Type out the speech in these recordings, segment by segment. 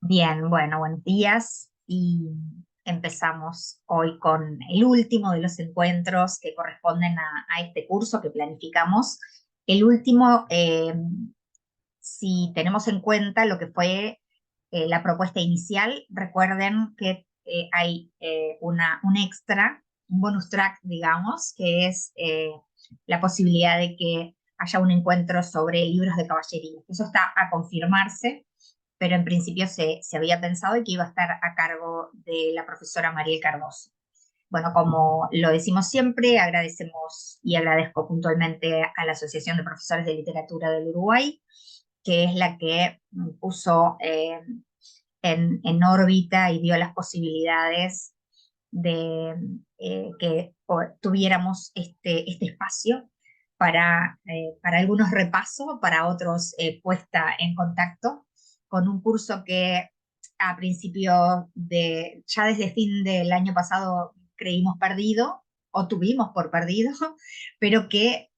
Bien, bueno, buenos días y empezamos hoy con el último de los encuentros que corresponden a este curso que planificamos. El último, si tenemos en cuenta lo que fue la propuesta inicial, recuerden que hay un extra, un bonus track, digamos, que es la posibilidad de que haya un encuentro sobre libros de caballería. Eso está a confirmarse, pero en principio se había pensado y que iba a estar a cargo de la profesora Mariel Cardoso. Bueno, como lo decimos siempre, agradecemos y agradezco puntualmente a la Asociación de Profesores de Literatura del Uruguay, que es la que puso en órbita y dio las posibilidades de que tuviéramos este espacio para algunos repasos, para otros puesta en contacto con un curso que a principio ya desde fin del año pasado creímos perdido o tuvimos por perdido, pero que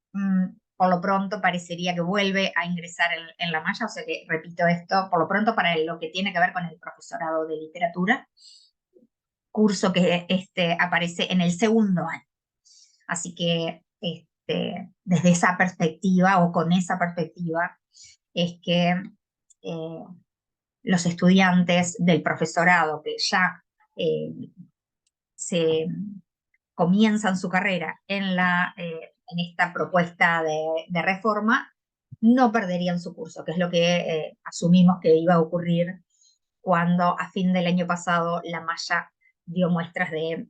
por lo pronto parecería que vuelve a ingresar en la malla, o sea que repito esto, por lo pronto para lo que tiene que ver con el profesorado de literatura, curso que aparece en el segundo año. Así que desde esa perspectiva o con esa perspectiva es que los estudiantes del profesorado que ya se comienzan su carrera en esta propuesta de reforma, no perderían su curso, que es lo que asumimos que iba a ocurrir cuando a fin del año pasado la malla dio muestras de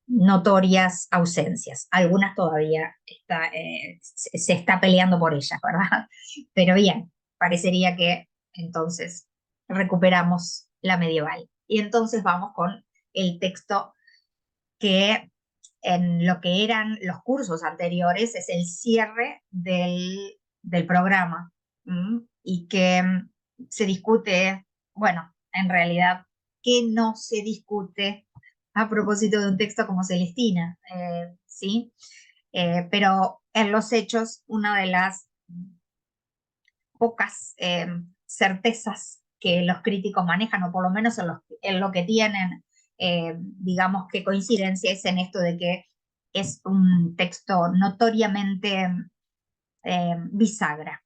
notorias ausencias. Algunas todavía se está peleando por ellas, ¿verdad? Pero bien, parecería que entonces recuperamos la medieval. Y entonces vamos con el texto que en lo que eran los cursos anteriores es el cierre del programa, y que se discute, bueno, en realidad, que no se discute a propósito de un texto como Celestina, ¿sí? Pero en los hechos, una de las pocas certezas que los críticos manejan, o por lo menos en lo que tienen, digamos que coincidencia, es en esto de que es un texto notoriamente bisagra.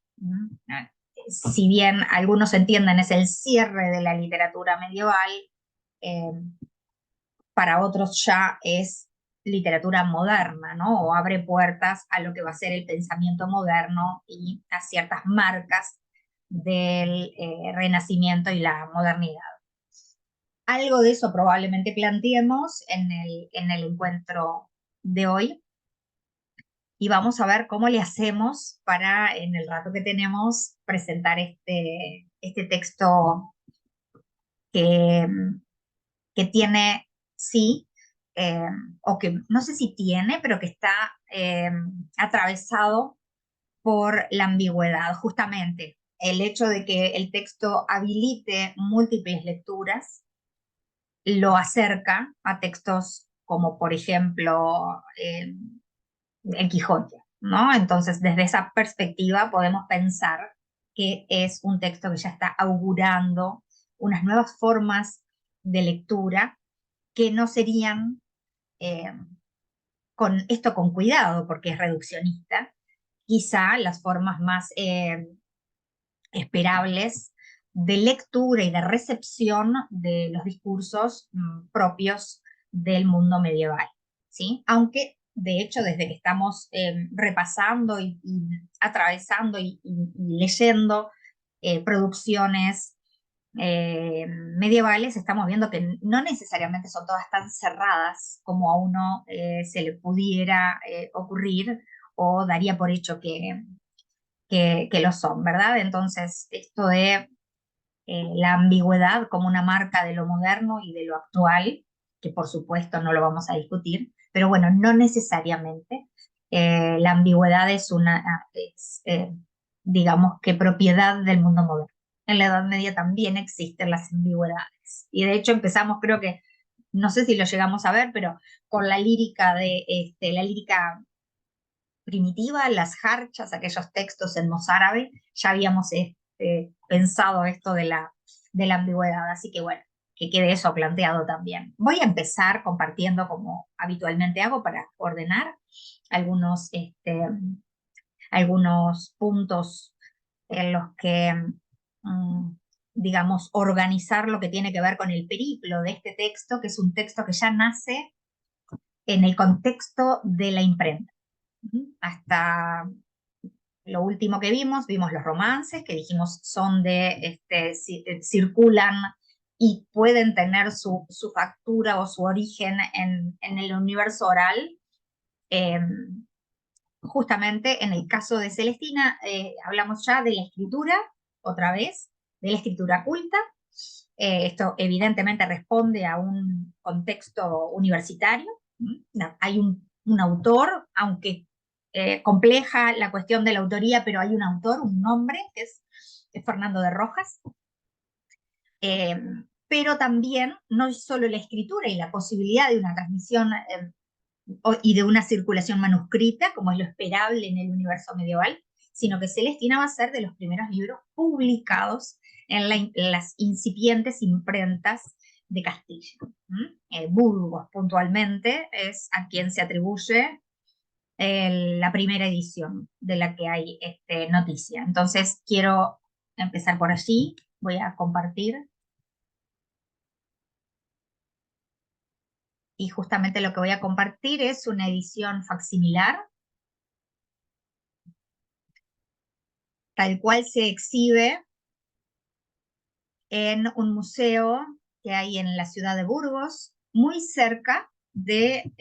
Si bien algunos entienden es el cierre de la literatura medieval, eh, para otros ya es literatura moderna, ¿no? O abre puertas a lo que va a ser el pensamiento moderno y a ciertas marcas del Renacimiento y la modernidad. Algo de eso probablemente planteemos en el encuentro de hoy, y vamos a ver cómo le hacemos para, en el rato que tenemos, presentar este texto que, que tiene, sí, eh, o que no sé si tiene, pero que está atravesado por la ambigüedad, justamente. El hecho de que el texto habilite múltiples lecturas lo acerca a textos como, por ejemplo, el Quijote, ¿no? Entonces, desde esa perspectiva podemos pensar que es un texto que ya está augurando unas nuevas formas de lectura que no serían, eh, con esto con cuidado, porque es reduccionista, quizá las formas más esperables de lectura y de recepción de los discursos propios del mundo medieval, ¿sí? Aunque, de hecho, desde que estamos repasando y atravesando y leyendo producciones medievales, estamos viendo que no necesariamente son todas tan cerradas como a uno se le pudiera ocurrir o daría por hecho que lo son, ¿verdad? Entonces, esto de la ambigüedad como una marca de lo moderno y de lo actual, que por supuesto no lo vamos a discutir, pero bueno, no necesariamente. La ambigüedad digamos que propiedad del mundo moderno. En la Edad Media también existen las ambigüedades. Y de hecho empezamos, creo que, no sé si lo llegamos a ver, pero con la lírica la lírica primitiva, las jarchas, aquellos textos en mozárabe, ya habíamos pensado esto de la ambigüedad. Así que bueno, que quede eso planteado también. Voy a empezar compartiendo como habitualmente hago para ordenar algunos, algunos puntos en los que, mm, digamos, organizar lo que tiene que ver con el periplo de este texto, que es un texto que ya nace en el contexto de la imprenta. Hasta lo último que vimos los romances, que dijimos son circulan y pueden tener su factura o su origen en el universo oral. Eh, Justamente en el caso de Celestina, hablamos ya de la escritura, otra vez, de la escritura culta. Esto evidentemente responde a un contexto universitario. No, hay un autor, aunque compleja la cuestión de la autoría, pero hay un autor, un nombre, que es Fernando de Rojas. Eh, pero también no es solo la escritura y la posibilidad de una transmisión y de una circulación manuscrita, como es lo esperable en el universo medieval, sino que Celestina va a ser de los primeros libros publicados en las incipientes imprentas de Castilla. Burgos, puntualmente, es a quien se atribuye la primera edición de la que hay noticia. Entonces, quiero empezar por allí. Voy a compartir. Y justamente lo que voy a compartir es una edición facsimilar, tal cual se exhibe en un museo que hay en la ciudad de Burgos, muy cerca de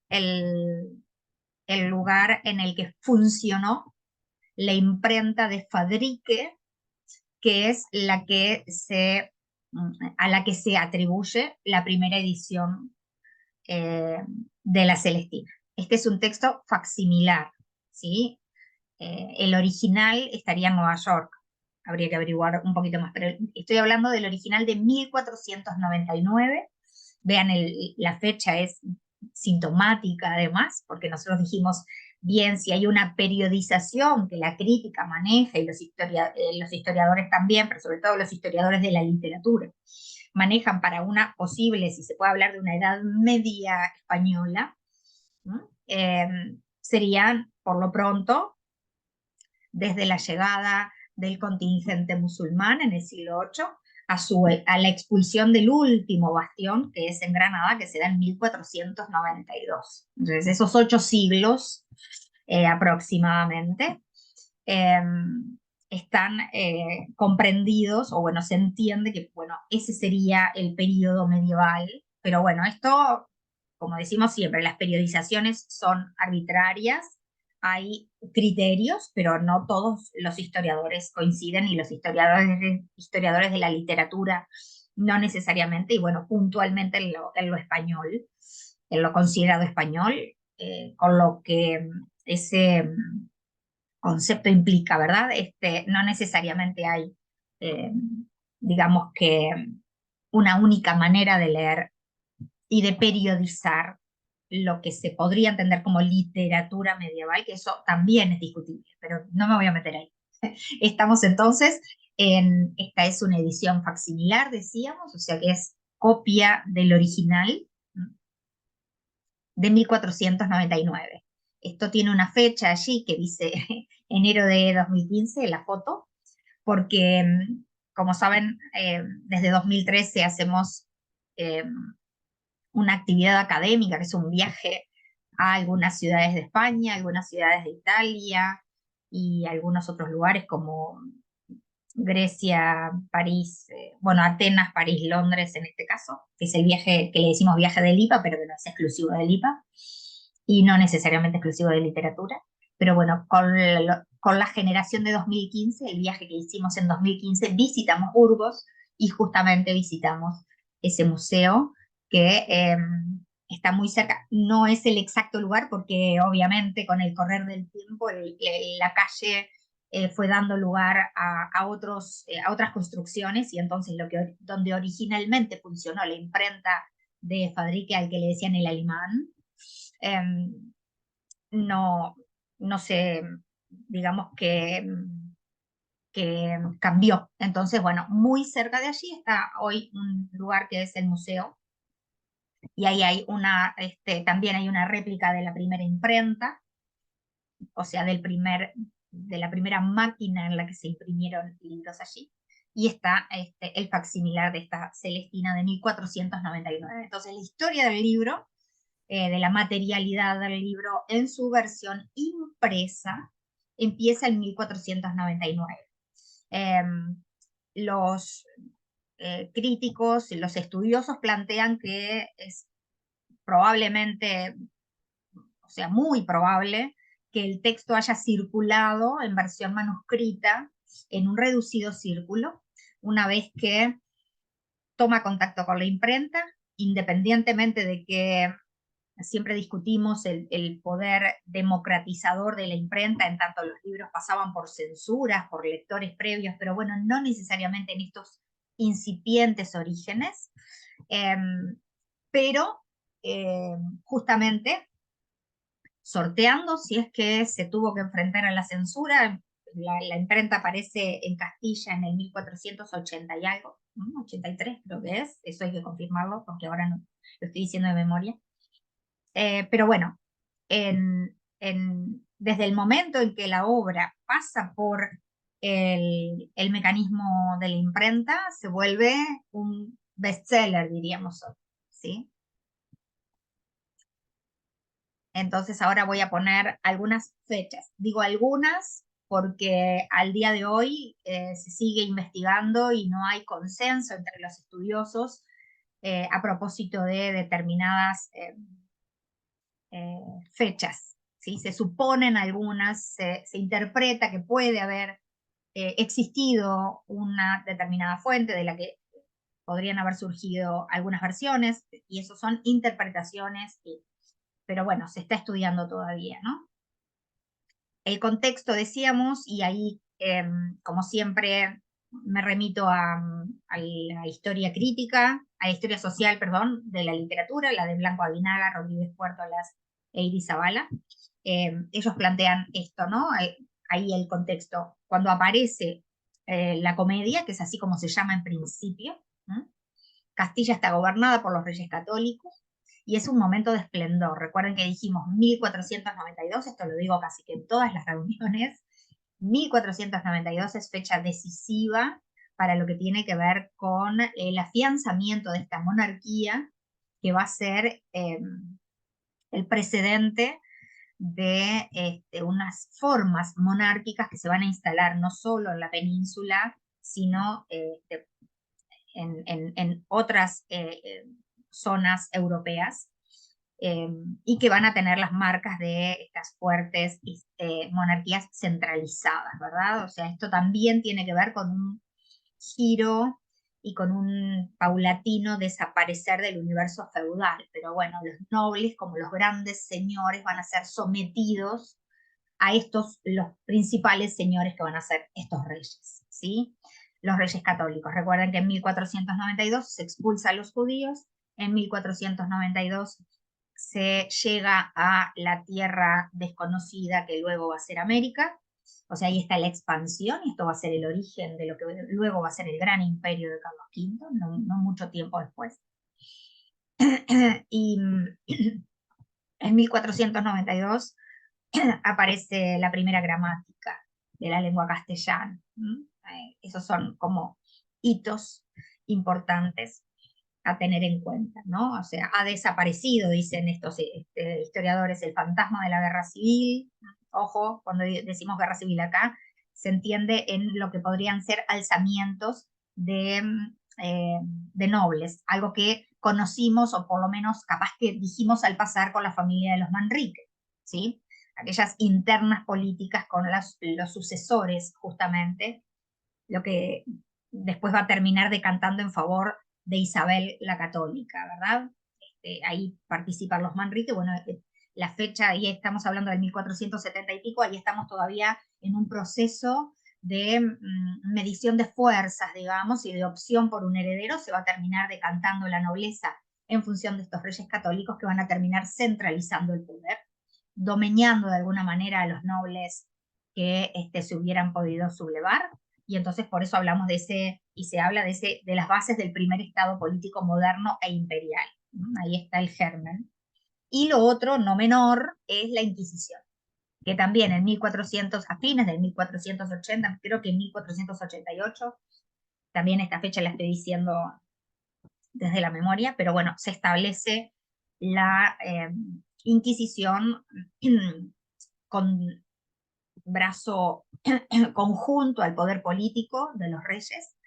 el lugar en el que funcionó la imprenta de Fadrique, que es a la que se atribuye la primera edición eh, de la Celestina. Este es un texto facsimilar, ¿sí? El original estaría en Nueva York, habría que averiguar un poquito más, pero estoy hablando del original de 1499. Vean, la fecha es sintomática además, porque nosotros dijimos, bien, si hay una periodización que la crítica maneja y los historiadores también, pero sobre todo los historiadores de la literatura, manejan para una posible, si se puede hablar de una edad media española, ¿no? Serían, por lo pronto, desde la llegada del contingente musulmán en el siglo VIII a la expulsión del último bastión, que es en Granada, que se da en 1492. Entonces, esos 8 siglos aproximadamente eh, están comprendidos, o bueno, se entiende que, bueno, ese sería el periodo medieval, pero bueno, esto, como decimos siempre, las periodizaciones son arbitrarias, hay criterios, pero no todos los historiadores coinciden y los historiadores de la literatura no necesariamente, y bueno, puntualmente en lo español, en lo considerado español, con lo que ese concepto implica, ¿verdad? No necesariamente hay, eh, digamos que, una única manera de leer y de periodizar lo que se podría entender como literatura medieval, que eso también es discutible, pero no me voy a meter ahí. Estamos entonces esta es una edición facsimilar, decíamos, o sea que es copia del original de 1499. Esto tiene una fecha allí que dice enero de 2015, la foto, porque, como saben, desde 2013 hacemos eh, una actividad académica, que es un viaje a algunas ciudades de España, algunas ciudades de Italia y algunos otros lugares como Grecia, París, bueno, Atenas, París, Londres en este caso, que es el viaje que le decimos viaje del IPA, pero que no es exclusivo del IPA y no necesariamente exclusivo de literatura. Pero bueno, con la generación de 2015, el viaje que hicimos en 2015, visitamos Burgos y justamente visitamos ese museo que está muy cerca. No es el exacto lugar porque obviamente con el correr del tiempo la calle fue dando lugar a otras construcciones y entonces donde originalmente funcionó la imprenta de Fadrique, al que le decían el alemán, no, no sé, digamos que que cambió. Entonces, bueno, muy cerca de allí está hoy un lugar que es el museo, y ahí hay también hay una réplica de la primera imprenta, o sea, de la primera máquina en la que se imprimieron libros allí. Y está el facsimilar de esta Celestina de 1499. Entonces, la historia del libro, de la materialidad del libro en su versión impresa, empieza en 1499. Los críticos y los estudiosos plantean que es probablemente, o sea, muy probable, que el texto haya circulado en versión manuscrita en un reducido círculo, una vez que toma contacto con la imprenta, independientemente de que siempre discutimos el poder democratizador de la imprenta, en tanto los libros pasaban por censuras, por lectores previos, pero bueno, no necesariamente en estos incipientes orígenes, eh, pero justamente sorteando, si es que se tuvo que enfrentar a la censura. La imprenta aparece en Castilla en el 1480 y algo, ¿no? 83 creo que es, eso hay que confirmarlo porque ahora no lo estoy diciendo de memoria. Pero bueno, desde el momento en que la obra pasa por el mecanismo de la imprenta, se vuelve un bestseller, diríamos hoy, ¿sí? Entonces ahora voy a poner algunas fechas. Digo algunas porque al día de hoy se sigue investigando y no hay consenso entre los estudiosos a propósito de determinadas fechas. ¿Sí? Se suponen algunas, se interpreta que puede haber existido una determinada fuente de la que podrían haber surgido algunas versiones, y eso son interpretaciones, pero bueno, se está estudiando todavía, ¿no? El contexto, decíamos, y ahí, como siempre, me remito a la historia crítica, a la historia social, perdón, de la literatura, la de Blanco Aguinaga, Rodríguez Puertolas e Iris Zabala. Ellos plantean esto, ¿no? Ahí el contexto. Cuando aparece la comedia, que es así como se llama en principio, ¿no? Castilla está gobernada por los reyes católicos y es un momento de esplendor. Recuerden que dijimos 1492, esto lo digo casi que en todas las reuniones. 1492 es fecha decisiva para lo que tiene que ver con el afianzamiento de esta monarquía, que va a ser el precedente de unas formas monárquicas que se van a instalar no solo en la península, sino en otras zonas europeas, y que van a tener las marcas de estas fuertes monarquías centralizadas, ¿verdad? O sea, esto también tiene que ver con un giro y con un paulatino desaparecer del universo feudal, pero bueno, los nobles como los grandes señores van a ser sometidos a los principales señores que van a ser estos reyes, ¿sí? Los reyes católicos. Recuerden que en 1492 se expulsa a los judíos, en 1492 se llega a la tierra desconocida que luego va a ser América, o sea, ahí está la expansión, y esto va a ser el origen de lo que luego va a ser el gran imperio de Carlos V, no mucho tiempo después. Y en 1492 aparece la primera gramática de la lengua castellana. Esos son como hitos importantes a tener en cuenta, ¿no? O sea, ha desaparecido, dicen estos historiadores, el fantasma de la guerra civil. Ojo, cuando decimos guerra civil acá, se entiende en lo que podrían ser alzamientos de nobles, algo que conocimos, o por lo menos capaz que dijimos al pasar con la familia de los Manrique, ¿sí? Aquellas internas políticas con los sucesores, justamente, lo que después va a terminar decantando en favor de Isabel la Católica, ¿verdad? Ahí participan los Manrique, bueno, la fecha, ahí estamos hablando del 1470 y pico, ahí estamos todavía en un proceso de medición de fuerzas, digamos, y de opción por un heredero. Se va a terminar decantando la nobleza en función de estos reyes católicos, que van a terminar centralizando el poder, domeñando de alguna manera a los nobles que se hubieran podido sublevar, y entonces por eso hablamos de ese, y se habla de las bases del primer Estado político moderno e imperial. Ahí está el germen. Y lo otro, no menor, es la Inquisición, que también en 1400, a fines del 1480, creo que en 1488, también esta fecha la estoy diciendo desde la memoria, pero bueno, se establece la Inquisición con brazo conjunto al poder político de los reyes,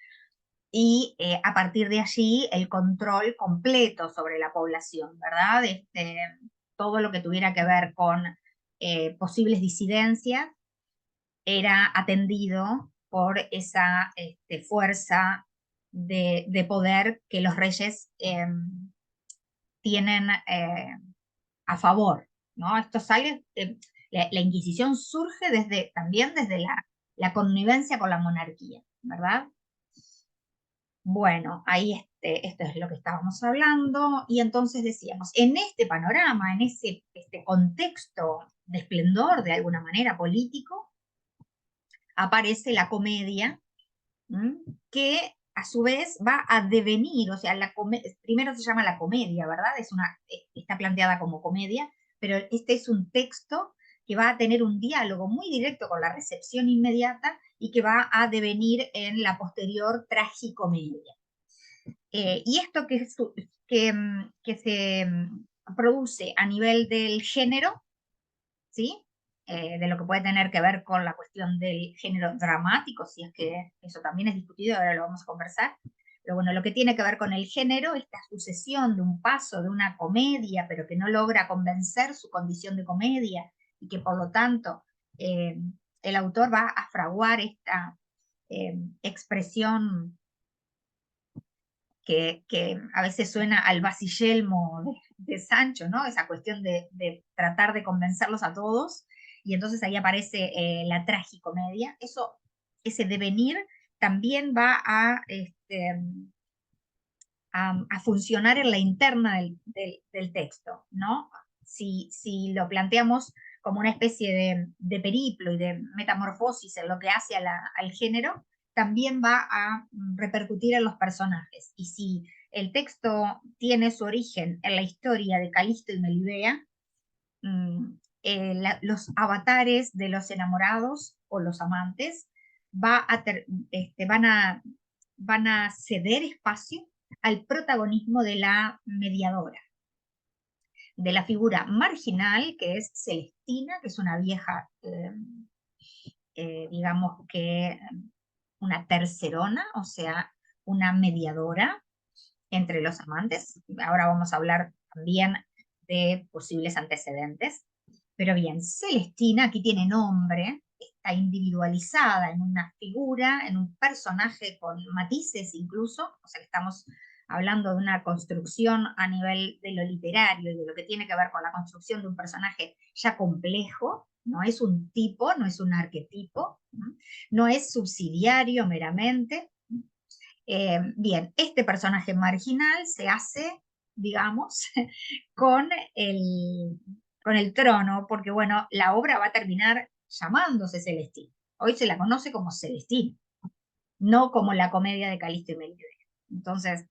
y a partir de allí el control completo sobre la población, ¿verdad? Todo lo que tuviera que ver con posibles disidencias era atendido por esa fuerza de poder que los reyes tienen a favor, ¿no? Esto sale, la Inquisición surge también desde la connivencia con la monarquía, ¿verdad? Bueno, ahí esto es lo que estábamos hablando, y entonces decíamos, en este panorama, en este contexto de esplendor, de alguna manera político, aparece la comedia, que a su vez va a devenir, o sea, primero se llama la comedia, ¿verdad? Está planteada como comedia, pero este es un texto que va a tener un diálogo muy directo con la recepción inmediata y que va a devenir en la posterior tragicomedia. Y esto que se produce a nivel del género, ¿sí? De lo que puede tener que ver con la cuestión del género dramático, si es que eso también es discutido, ahora lo vamos a conversar. Pero bueno, lo que tiene que ver con el género, esta sucesión de un paso de una comedia, pero que no logra convencer su condición de comedia, y que por lo tanto el autor va a fraguar esta expresión que a veces suena al Basilelmo de Sancho, ¿no? Esa cuestión de tratar de convencerlos a todos, y entonces ahí aparece la tragicomedia. Ese devenir también va a funcionar en la interna del texto, ¿no? Si lo planteamos como una especie de periplo y de metamorfosis en lo que hace al género, también va a repercutir en los personajes. Y si el texto tiene su origen en la historia de Calisto y Melibea, los avatares de los enamorados o los amantes van a ceder espacio al protagonismo de la mediadora, de la figura marginal que es Celestina, que es una vieja, digamos que una tercerona, o sea, una mediadora entre los amantes. Ahora vamos a hablar también de posibles antecedentes. Pero bien, Celestina aquí tiene nombre, está individualizada en una figura, en un personaje con matices incluso, o sea que estamos hablando de una construcción a nivel de lo literario y de lo que tiene que ver con la construcción de un personaje ya complejo. No es un tipo, no es un arquetipo, no es subsidiario meramente. Bien, este personaje marginal se hace, digamos, con el, con el trono, porque bueno, la obra va a terminar llamándose Celestina. Hoy se la conoce como Celestina, no como la comedia de Calisto y Melibea. Entonces,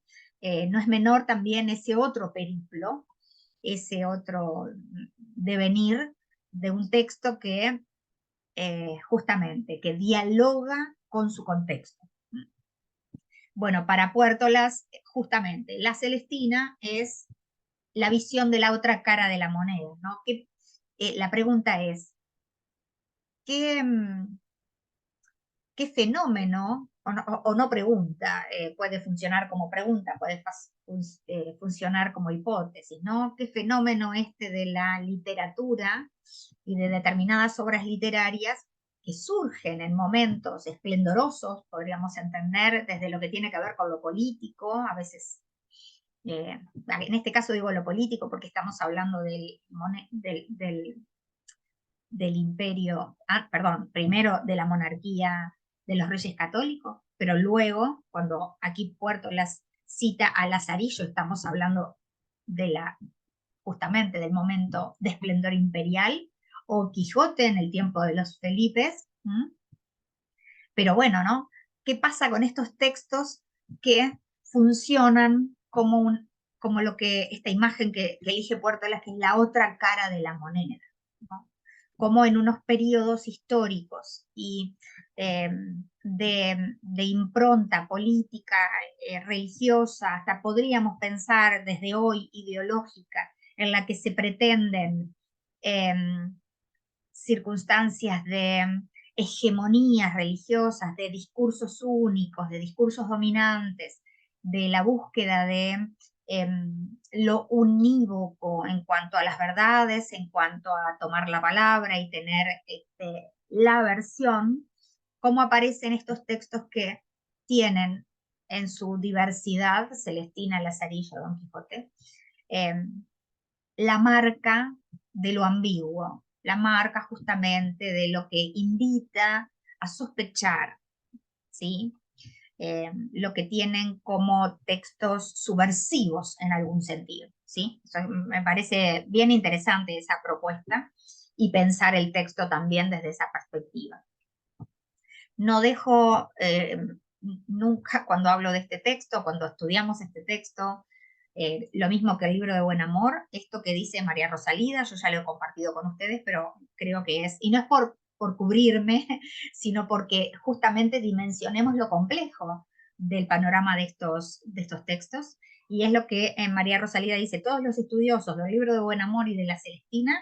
no es menor también ese otro periplo, ese otro devenir de un texto que justamente, que dialoga con su contexto. Bueno, para Puertolas, justamente, la Celestina es la visión de la otra cara de la moneda, ¿no? La pregunta es, ¿qué, qué fenómeno, o no pregunta, puede funcionar como pregunta, puede funcionar como hipótesis, ¿no? ¿Qué fenómeno de la literatura y de determinadas obras literarias que surgen en momentos esplendorosos, podríamos entender, desde lo que tiene que ver con lo político, a veces, en este caso digo lo político porque estamos hablando del imperio, perdón, primero de la monarquía de los reyes católicos, pero luego, cuando aquí Puerto las cita a Lazarillo, estamos hablando justamente del momento de esplendor imperial, o Quijote en el tiempo de los Felipes. Pero bueno, ¿no? qué pasa con estos textos que funcionan como lo que, esta imagen que elige Puertolas, que es la otra cara de la moneda, ¿no? Como en unos periodos históricos y de impronta política, religiosa, hasta podríamos pensar desde hoy ideológica, en la que se pretenden circunstancias de hegemonías religiosas, de discursos únicos, de discursos dominantes, de la búsqueda de lo unívoco en cuanto a las verdades, en cuanto a tomar la palabra y tener la versión, cómo aparecen estos textos que tienen en su diversidad, Celestina, Lazarillo, Don Quijote, eh, la marca de lo ambiguo, la marca justamente de lo que invita a sospechar, ¿sí? Lo que tienen como textos subversivos en algún sentido, ¿sí? Me parece bien interesante esa propuesta y pensar el texto también desde esa perspectiva. No dejo nunca cuando hablo de este texto, cuando estudiamos este texto, lo mismo que el libro de Buen Amor, esto que dice María Rosalida, yo ya lo he compartido con ustedes, pero creo que es, y no es por cubrirme, sino porque justamente dimensionemos lo complejo del panorama de estos textos, y es lo que María Rosalida dice: todos los estudiosos del libro de Buen Amor y de la Celestina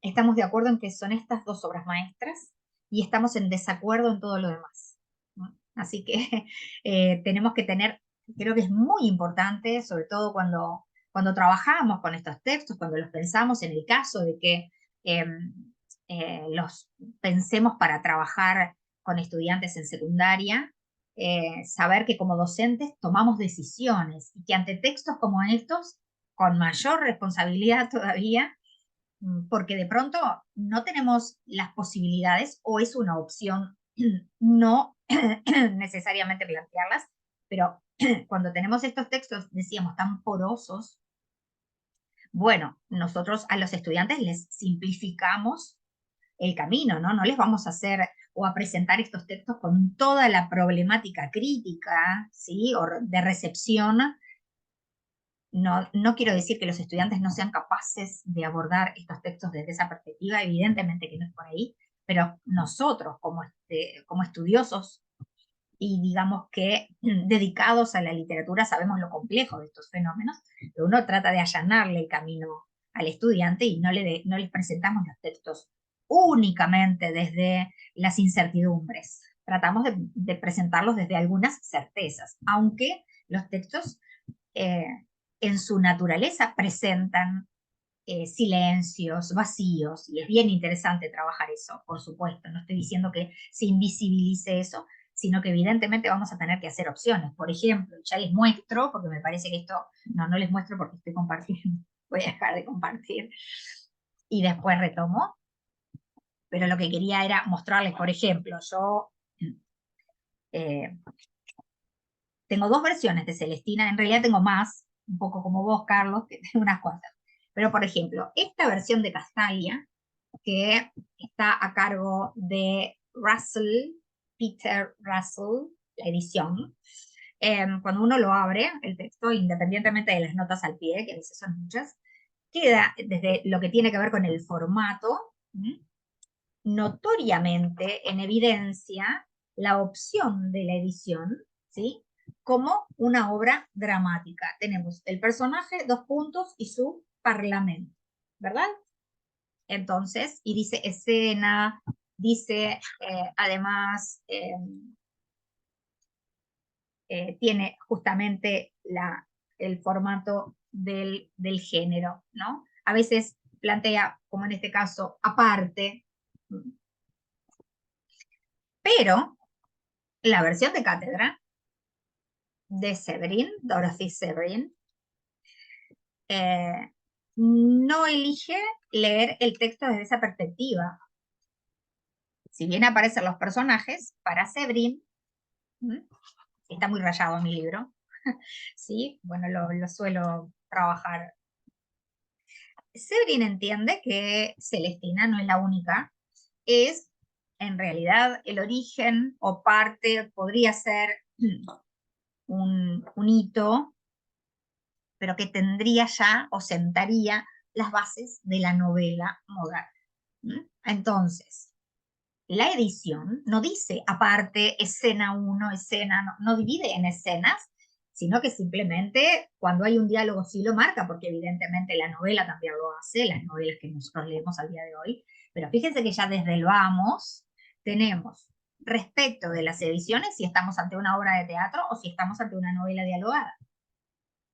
estamos de acuerdo en que son estas dos obras maestras y estamos en desacuerdo en todo lo demás, ¿no? Así que tenemos que tener, creo que es muy importante, sobre todo cuando trabajamos con estos textos, cuando los pensamos en el caso de que eh, los pensemos para trabajar con estudiantes en secundaria, saber que como docentes tomamos decisiones y que ante textos como estos, con mayor responsabilidad todavía, porque de pronto no tenemos las posibilidades o es una opción no necesariamente plantearlas, pero cuando tenemos estos textos, decíamos, tan porosos, bueno, nosotros a los estudiantes les simplificamos el camino, ¿no? No les vamos a hacer o a presentar estos textos con toda la problemática crítica, ¿sí? O de recepción. No quiero decir que los estudiantes no sean capaces de abordar estos textos desde esa perspectiva, evidentemente que no es por ahí, pero nosotros como estudiosos y digamos que dedicados a la literatura sabemos lo complejo de estos fenómenos, pero uno trata de allanarle el camino al estudiante y no les presentamos los textos únicamente desde las incertidumbres. Tratamos de presentarlos desde algunas certezas, aunque los textos eh, en su naturaleza presentan silencios, vacíos, y es bien interesante trabajar eso, por supuesto. No estoy diciendo que se invisibilice eso, sino que evidentemente vamos a tener que hacer opciones. Por ejemplo, ya les muestro, porque me parece que esto, no les muestro porque estoy compartiendo, voy a dejar de compartir y después retomo, pero lo que quería era mostrarles, por ejemplo, yo eh, tengo dos versiones de Celestina, en realidad tengo más, un poco como vos, Carlos, que tengo unas cuantas. Pero, por ejemplo, esta versión de Castalia, que está a cargo de Peter Russell, la edición, cuando uno lo abre, el texto, independientemente de las notas al pie, que a veces son muchas, queda desde lo que tiene que ver con el formato, notoriamente en evidencia la opción de la edición, ¿sí? Como una obra dramática. Tenemos el personaje, dos puntos y su parlamento, ¿verdad? Entonces, y dice escena, dice además, tiene justamente el formato del género, ¿no? A veces plantea, como en este caso, aparte, pero la versión de cátedra de Severin, Dorothy Severin, eh, no elige leer el texto desde esa perspectiva. Si bien aparecen los personajes, para Severin, está muy rayado mi libro, ¿sí? Bueno, lo suelo trabajar. Severin entiende que Celestina no es la única, es en realidad el origen o parte podría ser un hito, pero que tendría ya o sentaría las bases de la novela moderna. Entonces, la edición no dice aparte escena 1, escena, no divide en escenas, sino que simplemente cuando hay un diálogo sí lo marca, porque evidentemente la novela también lo hace, las novelas que nosotros leemos al día de hoy, pero fíjense que ya desde el vamos tenemos respecto de las ediciones si estamos ante una obra de teatro o si estamos ante una novela dialogada.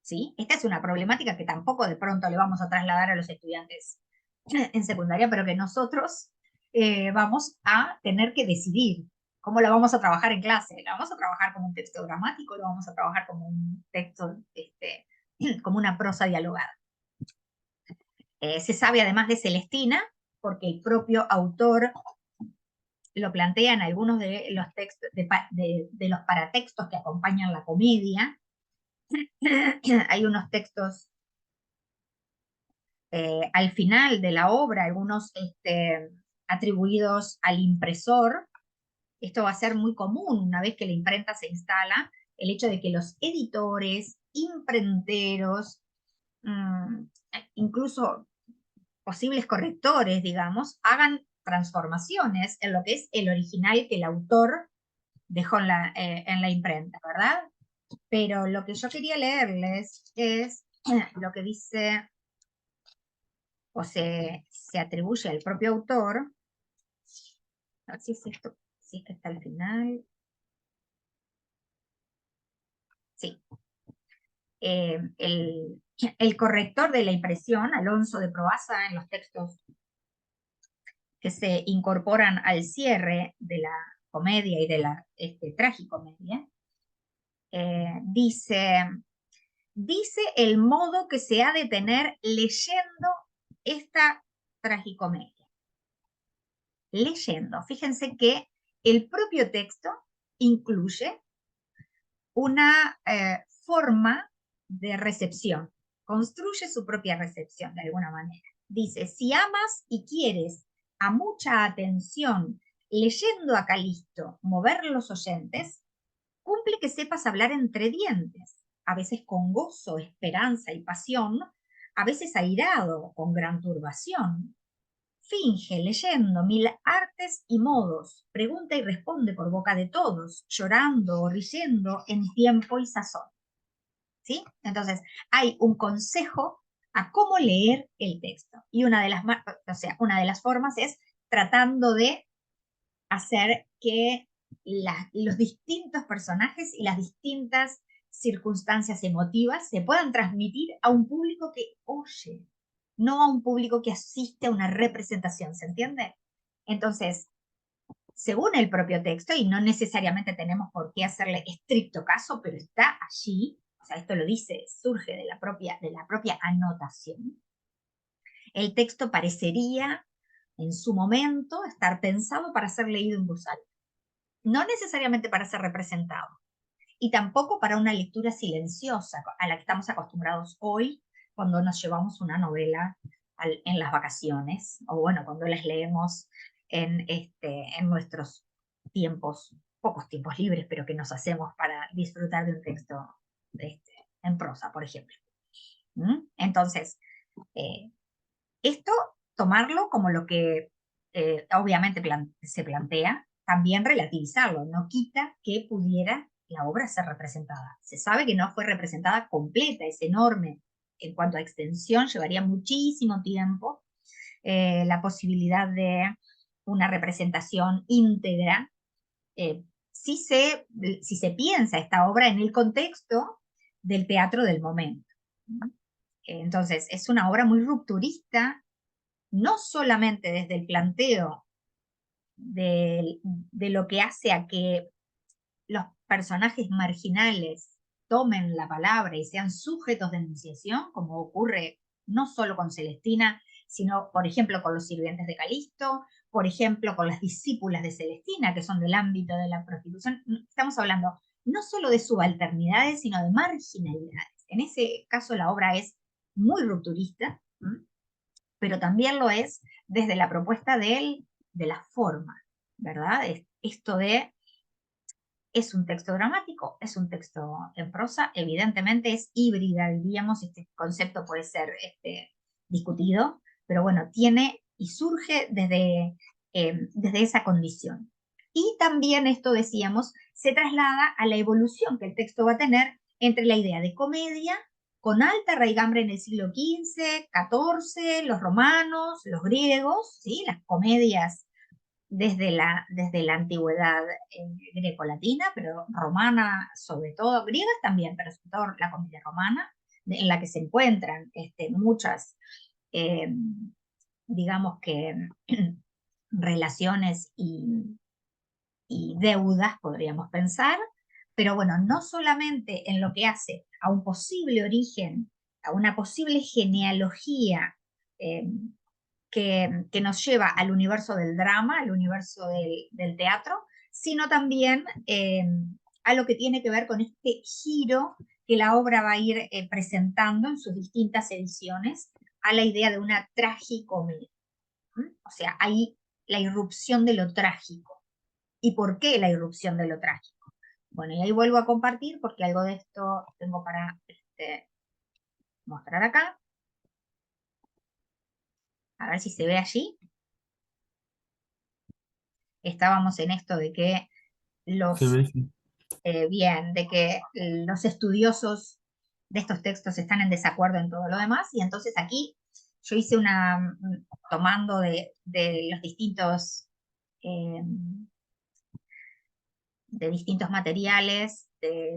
¿Sí? Esta es una problemática que tampoco de pronto le vamos a trasladar a los estudiantes en secundaria, pero que nosotros vamos a tener que decidir cómo la vamos a trabajar en clase. ¿La vamos a trabajar como un texto dramático? ¿Lo vamos a trabajar como un texto, como una prosa dialogada? Se sabe además de Celestina, porque el propio autor lo plantea en algunos de los textos, de los paratextos que acompañan la comedia. Hay unos textos al final de la obra, algunos atribuidos al impresor. Esto va a ser muy común una vez que la imprenta se instala, el hecho de que los editores, imprenteros, incluso posibles correctores, digamos, hagan transformaciones en lo que es el original que el autor dejó en la imprenta, ¿verdad? Pero lo que yo quería leerles es lo que dice o se atribuye al propio autor. A ver si es esto, si es que está al final. Sí. El corrector de la impresión, Alonso de Proaza, en los textos que se incorporan al cierre de la comedia y de la tragicomedia, dice el modo que se ha de tener leyendo esta tragicomedia. Leyendo, fíjense que el propio texto incluye una forma de recepción, construye su propia recepción de alguna manera. Dice, si amas y quieres a mucha atención leyendo a Calisto mover los oyentes, cumple que sepas hablar entre dientes, a veces con gozo, esperanza y pasión, a veces airado, con gran turbación. Finge leyendo mil artes y modos, pregunta y responde por boca de todos, llorando o riendo en tiempo y sazón. ¿Sí? Entonces, hay un consejo a cómo leer el texto. Y una de las formas es tratando de hacer que los distintos personajes y las distintas circunstancias emotivas se puedan transmitir a un público que oye, no a un público que asiste a una representación, ¿se entiende? Entonces, según el propio texto, y no necesariamente tenemos por qué hacerle estricto caso, pero está allí, o sea, esto lo dice, surge de la propia anotación, el texto parecería en su momento estar pensado para ser leído en voz alta, no necesariamente para ser representado, y tampoco para una lectura silenciosa a la que estamos acostumbrados hoy cuando nos llevamos una novela en las vacaciones, o bueno, cuando las leemos en nuestros tiempos, pocos tiempos libres, pero que nos hacemos para disfrutar de un texto en prosa, por ejemplo. Entonces, esto tomarlo como lo que obviamente se plantea, también relativizarlo, no quita que pudiera la obra ser representada. Se sabe que no fue representada completa, es enorme. En cuanto a extensión, llevaría muchísimo tiempo la posibilidad de una representación íntegra. Si se piensa esta obra en el contexto del teatro del momento. Entonces, es una obra muy rupturista, no solamente desde el planteo de lo que hace a que los personajes marginales tomen la palabra y sean sujetos de enunciación, como ocurre no solo con Celestina, sino, por ejemplo, con los sirvientes de Calisto, por ejemplo, con las discípulas de Celestina, que son del ámbito de la prostitución. Estamos hablando no solo de subalternidades, sino de marginalidades. En ese caso, la obra es muy rupturista, pero también lo es desde la propuesta de la forma. ¿verdad? Esto de, ¿es un texto dramático? ¿Es un texto en prosa? Evidentemente es híbrida, diríamos, este concepto puede ser discutido, pero bueno, tiene y surge desde esa condición. Y también esto, decíamos, se traslada a la evolución que el texto va a tener entre la idea de comedia, con alta raigambre en el siglo XV, XIV, los romanos, los griegos, ¿sí? Las comedias desde la antigüedad greco-latina, pero romana sobre todo, griegas también, pero sobre todo la comedia romana, en la que se encuentran muchas, eh, digamos que, relaciones y deudas, podríamos pensar, pero bueno, no solamente en lo que hace a un posible origen, a una posible genealogía eh, que nos lleva al universo del drama, al universo del teatro, sino también a lo que tiene que ver con este giro que la obra va a ir presentando en sus distintas ediciones a la idea de una tragicomedia. O sea, hay la irrupción de lo trágico. ¿Y por qué la irrupción de lo trágico? Bueno, y ahí vuelvo a compartir porque algo de esto tengo para mostrar acá. A ver si se ve allí. Estábamos en esto de que Se los ve, sí. bien, de que los estudiosos de estos textos están en desacuerdo en todo lo demás, y entonces aquí yo hice tomando de los eh, de distintos materiales, de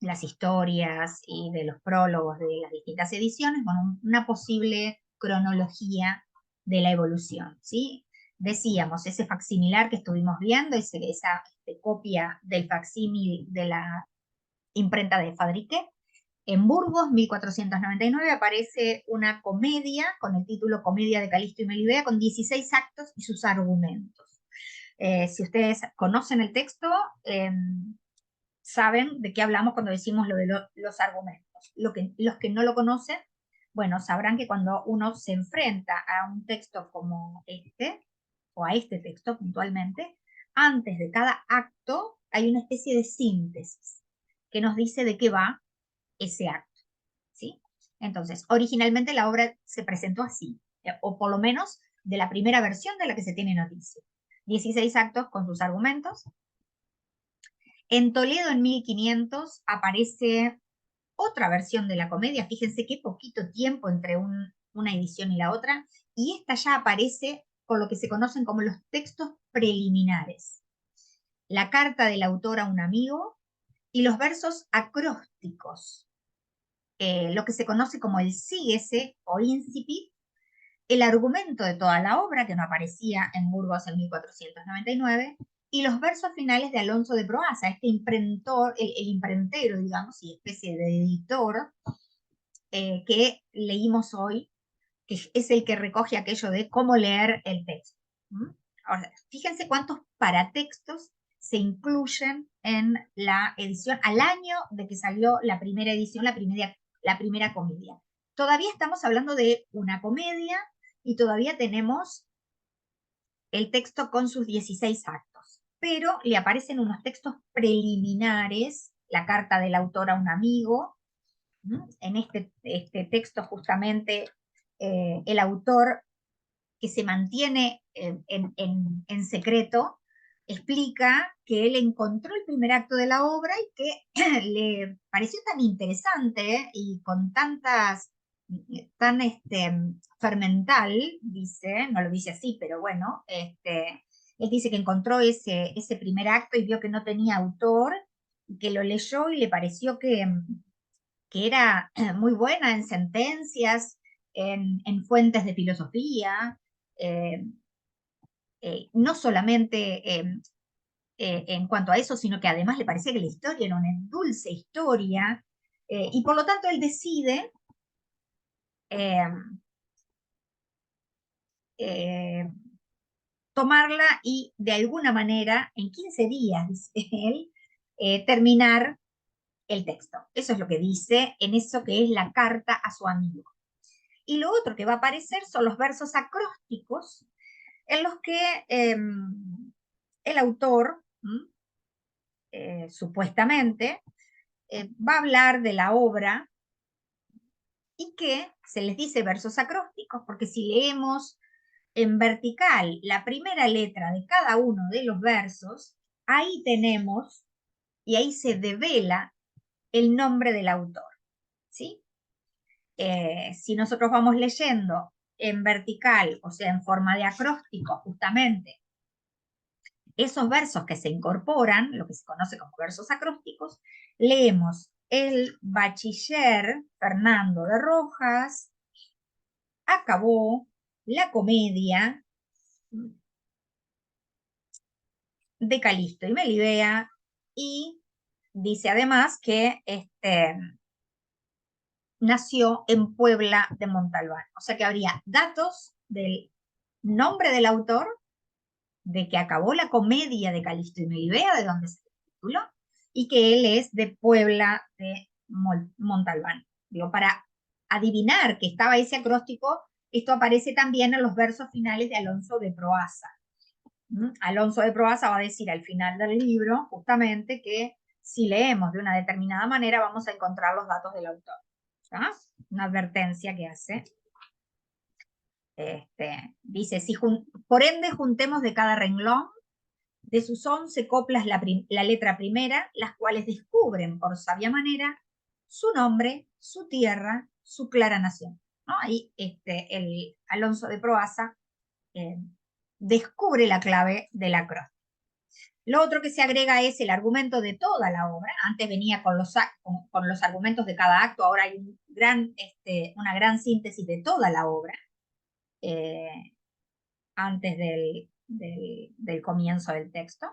las historias y de los prólogos de las distintas ediciones, bueno, una posible cronología de la evolución, ¿sí? Decíamos, ese facsimilar que estuvimos viendo, esa copia del facsímil de la imprenta de Fadrique. En Burgos, 1499, aparece una comedia con el título Comedia de Calisto y Melibea, con 16 actos y sus argumentos. Si ustedes conocen el texto, saben de qué hablamos cuando decimos lo de los argumentos. Los que no lo conocen, bueno, sabrán que cuando uno se enfrenta a un texto como este, o a este texto puntualmente, antes de cada acto hay una especie de síntesis que nos dice de qué va ese acto, ¿sí? Entonces, originalmente la obra se presentó así, o por lo menos de la primera versión de la que se tiene noticia. 16 actos con sus argumentos. En Toledo, en 1500, aparece otra versión de la comedia. Fíjense qué poquito tiempo entre una edición y la otra. Y esta ya aparece con lo que se conocen como los textos preliminares. La carta del autor a un amigo y los versos acrósticos. Lo que se conoce como el síguese o incipit, el argumento de toda la obra, que no aparecía en Burgos en 1499, y los versos finales de Alonso de Proaza, este imprentor, el imprentero, digamos, y especie de editor que leímos hoy, que es el que recoge aquello de cómo leer el texto. Ahora, fíjense cuántos paratextos se incluyen en la edición al año de que salió la primera edición, la primera comedia. Todavía estamos hablando de una comedia y todavía tenemos el texto con sus 16 actos, pero le aparecen unos textos preliminares, la carta del autor a un amigo. En este texto justamente el autor, que se mantiene en secreto, explica que él encontró el primer acto de la obra y que le pareció tan interesante y con tan fermental, dice, no lo dice así, pero bueno, él dice que encontró ese primer acto y vio que no tenía autor, y que lo leyó y le pareció que era muy buena en sentencias, en fuentes de filosofía, eh, no solamente en cuanto a eso, sino que además le parecía que la historia era una dulce historia, y por lo tanto él decide eh, eh, tomarla y de alguna manera, en 15 días, dice él, terminar el texto. Eso es lo que dice en eso que es la carta a su amigo. Y lo otro que va a aparecer son los versos acrósticos, en los que el autor, supuestamente, va a hablar de la obra y que se les dice versos acrósticos, porque si leemos en vertical la primera letra de cada uno de los versos, ahí tenemos y ahí se devela el nombre del autor, ¿sí? Si nosotros vamos leyendo en vertical, o sea, en forma de acróstico, justamente, esos versos que se incorporan, lo que se conoce como versos acrósticos, leemos: el bachiller Fernando de Rojas acabó la comedia de Calisto y Melibea, y dice además que nació en Puebla de Montalbán. O sea que habría datos del nombre del autor, de que acabó la comedia de Calisto y Melibea, de donde se tituló, y que él es de Puebla de Montalbán. Digo, para adivinar que estaba ese acróstico, esto aparece también en los versos finales de Alonso de Proaza. Alonso de Proaza va a decir al final del libro, justamente, que si leemos de una determinada manera vamos a encontrar los datos del autor. ¿Ah? Una advertencia que hace. Dice: si por ende juntemos de cada renglón de sus 11 coplas la letra primera, las cuales descubren por sabia manera su nombre, su tierra, su clara nación. ¿No? Ahí el Alonso de Proaza descubre la clave del acróstico. Lo otro que se agrega es el argumento de toda la obra. Antes venía con los argumentos de cada acto, ahora hay una gran síntesis de toda la obra antes del comienzo del texto.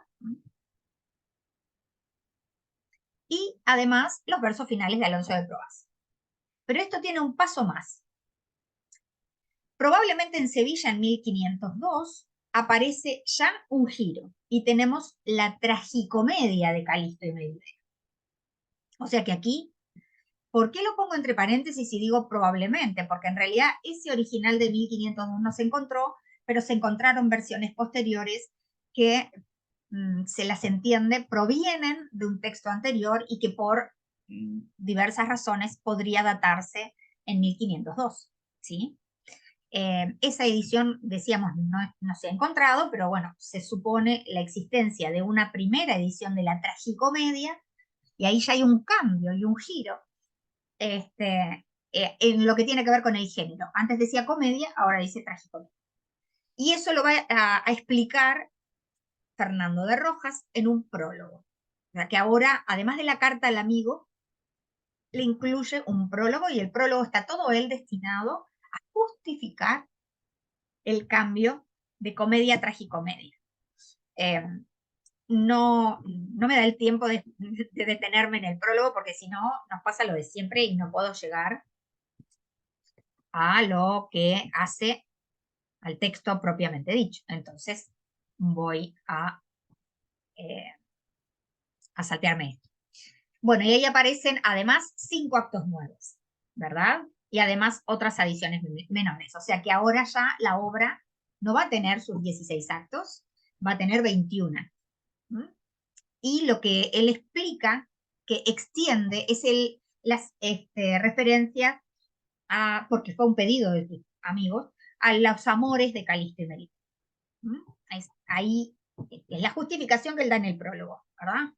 Y además los versos finales de Alonso de Proaza. Pero esto tiene un paso más. Probablemente en Sevilla en 1502 aparece ya un giro y tenemos la tragicomedia de Calisto y Melibea. O sea que aquí, ¿por qué lo pongo entre paréntesis y digo probablemente? Porque en realidad ese original de 1502 no se encontró, pero se encontraron versiones posteriores que se las entiende, provienen de un texto anterior y que por diversas razones podría datarse en 1502, ¿sí? Esa edición, decíamos, no se ha encontrado, pero bueno, se supone la existencia de una primera edición de la tragicomedia, y ahí ya hay un cambio y un giro en lo que tiene que ver con el género. Antes decía comedia, ahora dice tragicomedia. Y eso lo va a explicar Fernando de Rojas en un prólogo. O sea, que ahora, además de la carta al amigo, le incluye un prólogo, y el prólogo está todo él destinado a justificar el cambio de comedia a tragicomedia. No me da el tiempo de detenerme en el prólogo, porque si no nos pasa lo de siempre y no puedo llegar a lo que hace al texto propiamente dicho. Entonces voy a saltearme esto. Bueno, y ahí aparecen además 5 actos nuevos, ¿verdad? Y además otras adiciones menores. O sea que ahora ya la obra no va a tener sus 16 actos, va a tener 21. Y lo que él explica, que extiende, es las referencias porque fue un pedido de sus amigos, a los amores de Calisto y Melibea. Ahí es la justificación que él da en el prólogo, ¿verdad?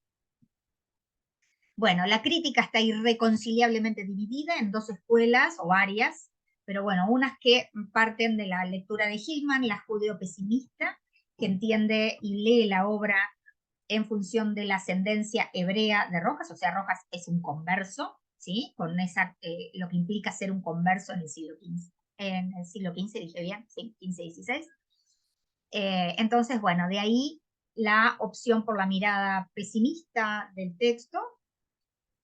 Bueno, la crítica está irreconciliablemente dividida en dos escuelas o varias, pero bueno, unas que parten de la lectura de Hillman, la judeo-pesimista, que entiende y lee la obra en función de la ascendencia hebrea de Rojas, o sea, Rojas es un converso, ¿sí? Con lo que implica ser un converso en el siglo XV. En el siglo XV, dije bien, sí, XV-XVI. Entonces, bueno, de ahí la opción por la mirada pesimista del texto.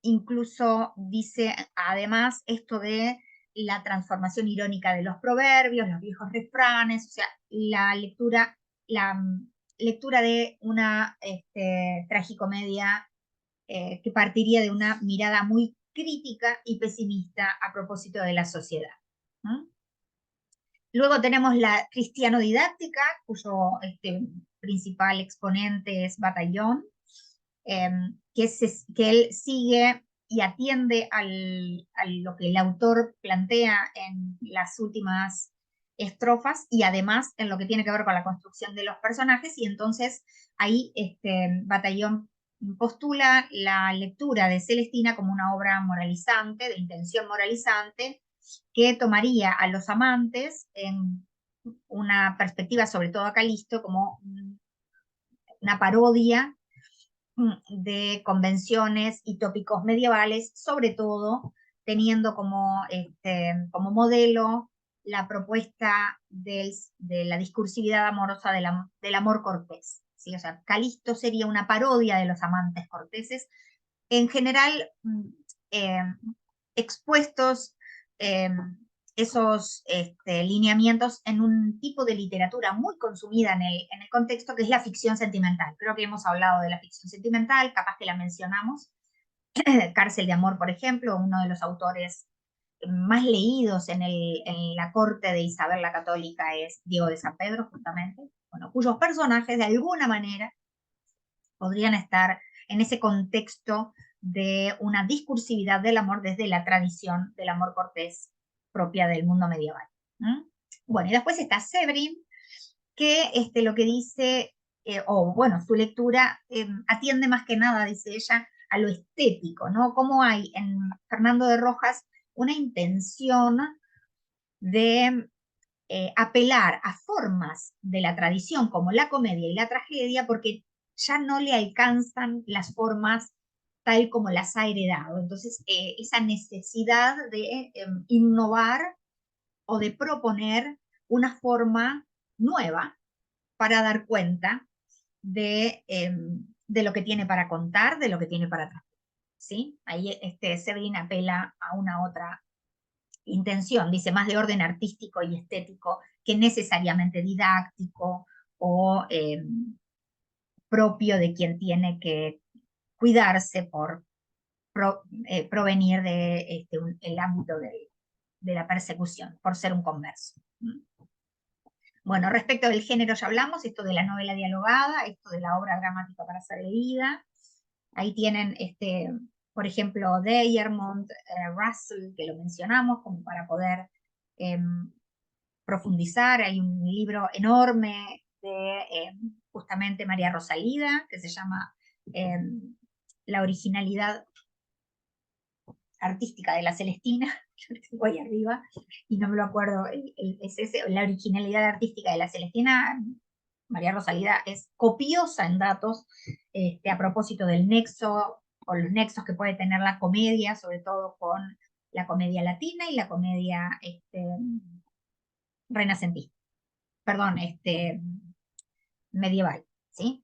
Incluso dice, además, esto de la transformación irónica de los proverbios, los viejos refranes, o sea, la lectura de una tragicomedia que partiría de una mirada muy crítica y pesimista a propósito de la sociedad. Luego tenemos la cristiano-didáctica, cuyo principal exponente es Bataillon, que él sigue y atiende a lo que el autor plantea en las últimas estrofas y además en lo que tiene que ver con la construcción de los personajes, y entonces ahí Bataillon postula la lectura de Celestina como una obra moralizante, de intención moralizante, que tomaría a los amantes en una perspectiva, sobre todo a Calisto, como una parodia de convenciones y tópicos medievales, sobre todo teniendo como modelo la propuesta de la discursividad amorosa del amor cortés. ¿Sí? O sea, Calisto sería una parodia de los amantes corteses, en general eh, expuestos eh, esos lineamientos en un tipo de literatura muy consumida en el contexto, que es la ficción sentimental. Creo que hemos hablado de la ficción sentimental, capaz que la mencionamos. Cárcel de Amor, por ejemplo, uno de los autores más leídos en la corte de Isabel la Católica es Diego de San Pedro, justamente, bueno, cuyos personajes de alguna manera podrían estar en ese contexto de una discursividad del amor desde la tradición del amor cortés propia del mundo medieval. Bueno, y después está Severin, que lo que dice, o bueno, su lectura atiende más que nada, dice ella, a lo estético, ¿no? Como hay en Fernando de Rojas una intención de apelar a formas de la tradición como la comedia y la tragedia, porque ya no le alcanzan las formas tal como las ha heredado. Entonces, esa necesidad de innovar o de proponer una forma nueva para dar cuenta de lo que tiene para contar, de lo que tiene para transmitir. ¿Sí? Ahí Severin apela a una otra intención, dice, más de orden artístico y estético que necesariamente didáctico o propio de quien tiene que cuidarse por provenir de el ámbito de la persecución, por ser un converso. Bueno, respecto del género ya hablamos, esto de la novela dialogada, esto de la obra dramática para ser leída. Ahí tienen, por ejemplo, Deyermont, Russell, que lo mencionamos, como para poder profundizar. Hay un libro enorme de justamente María Rosalida, que se llama La originalidad artística de la Celestina, yo lo tengo ahí arriba y no me lo acuerdo, es ese, la originalidad artística de la Celestina. María Rosalida es copiosa en datos a propósito del nexo o los nexos que puede tener la comedia, sobre todo con la comedia latina y la comedia renacentista, perdón, medieval, ¿sí?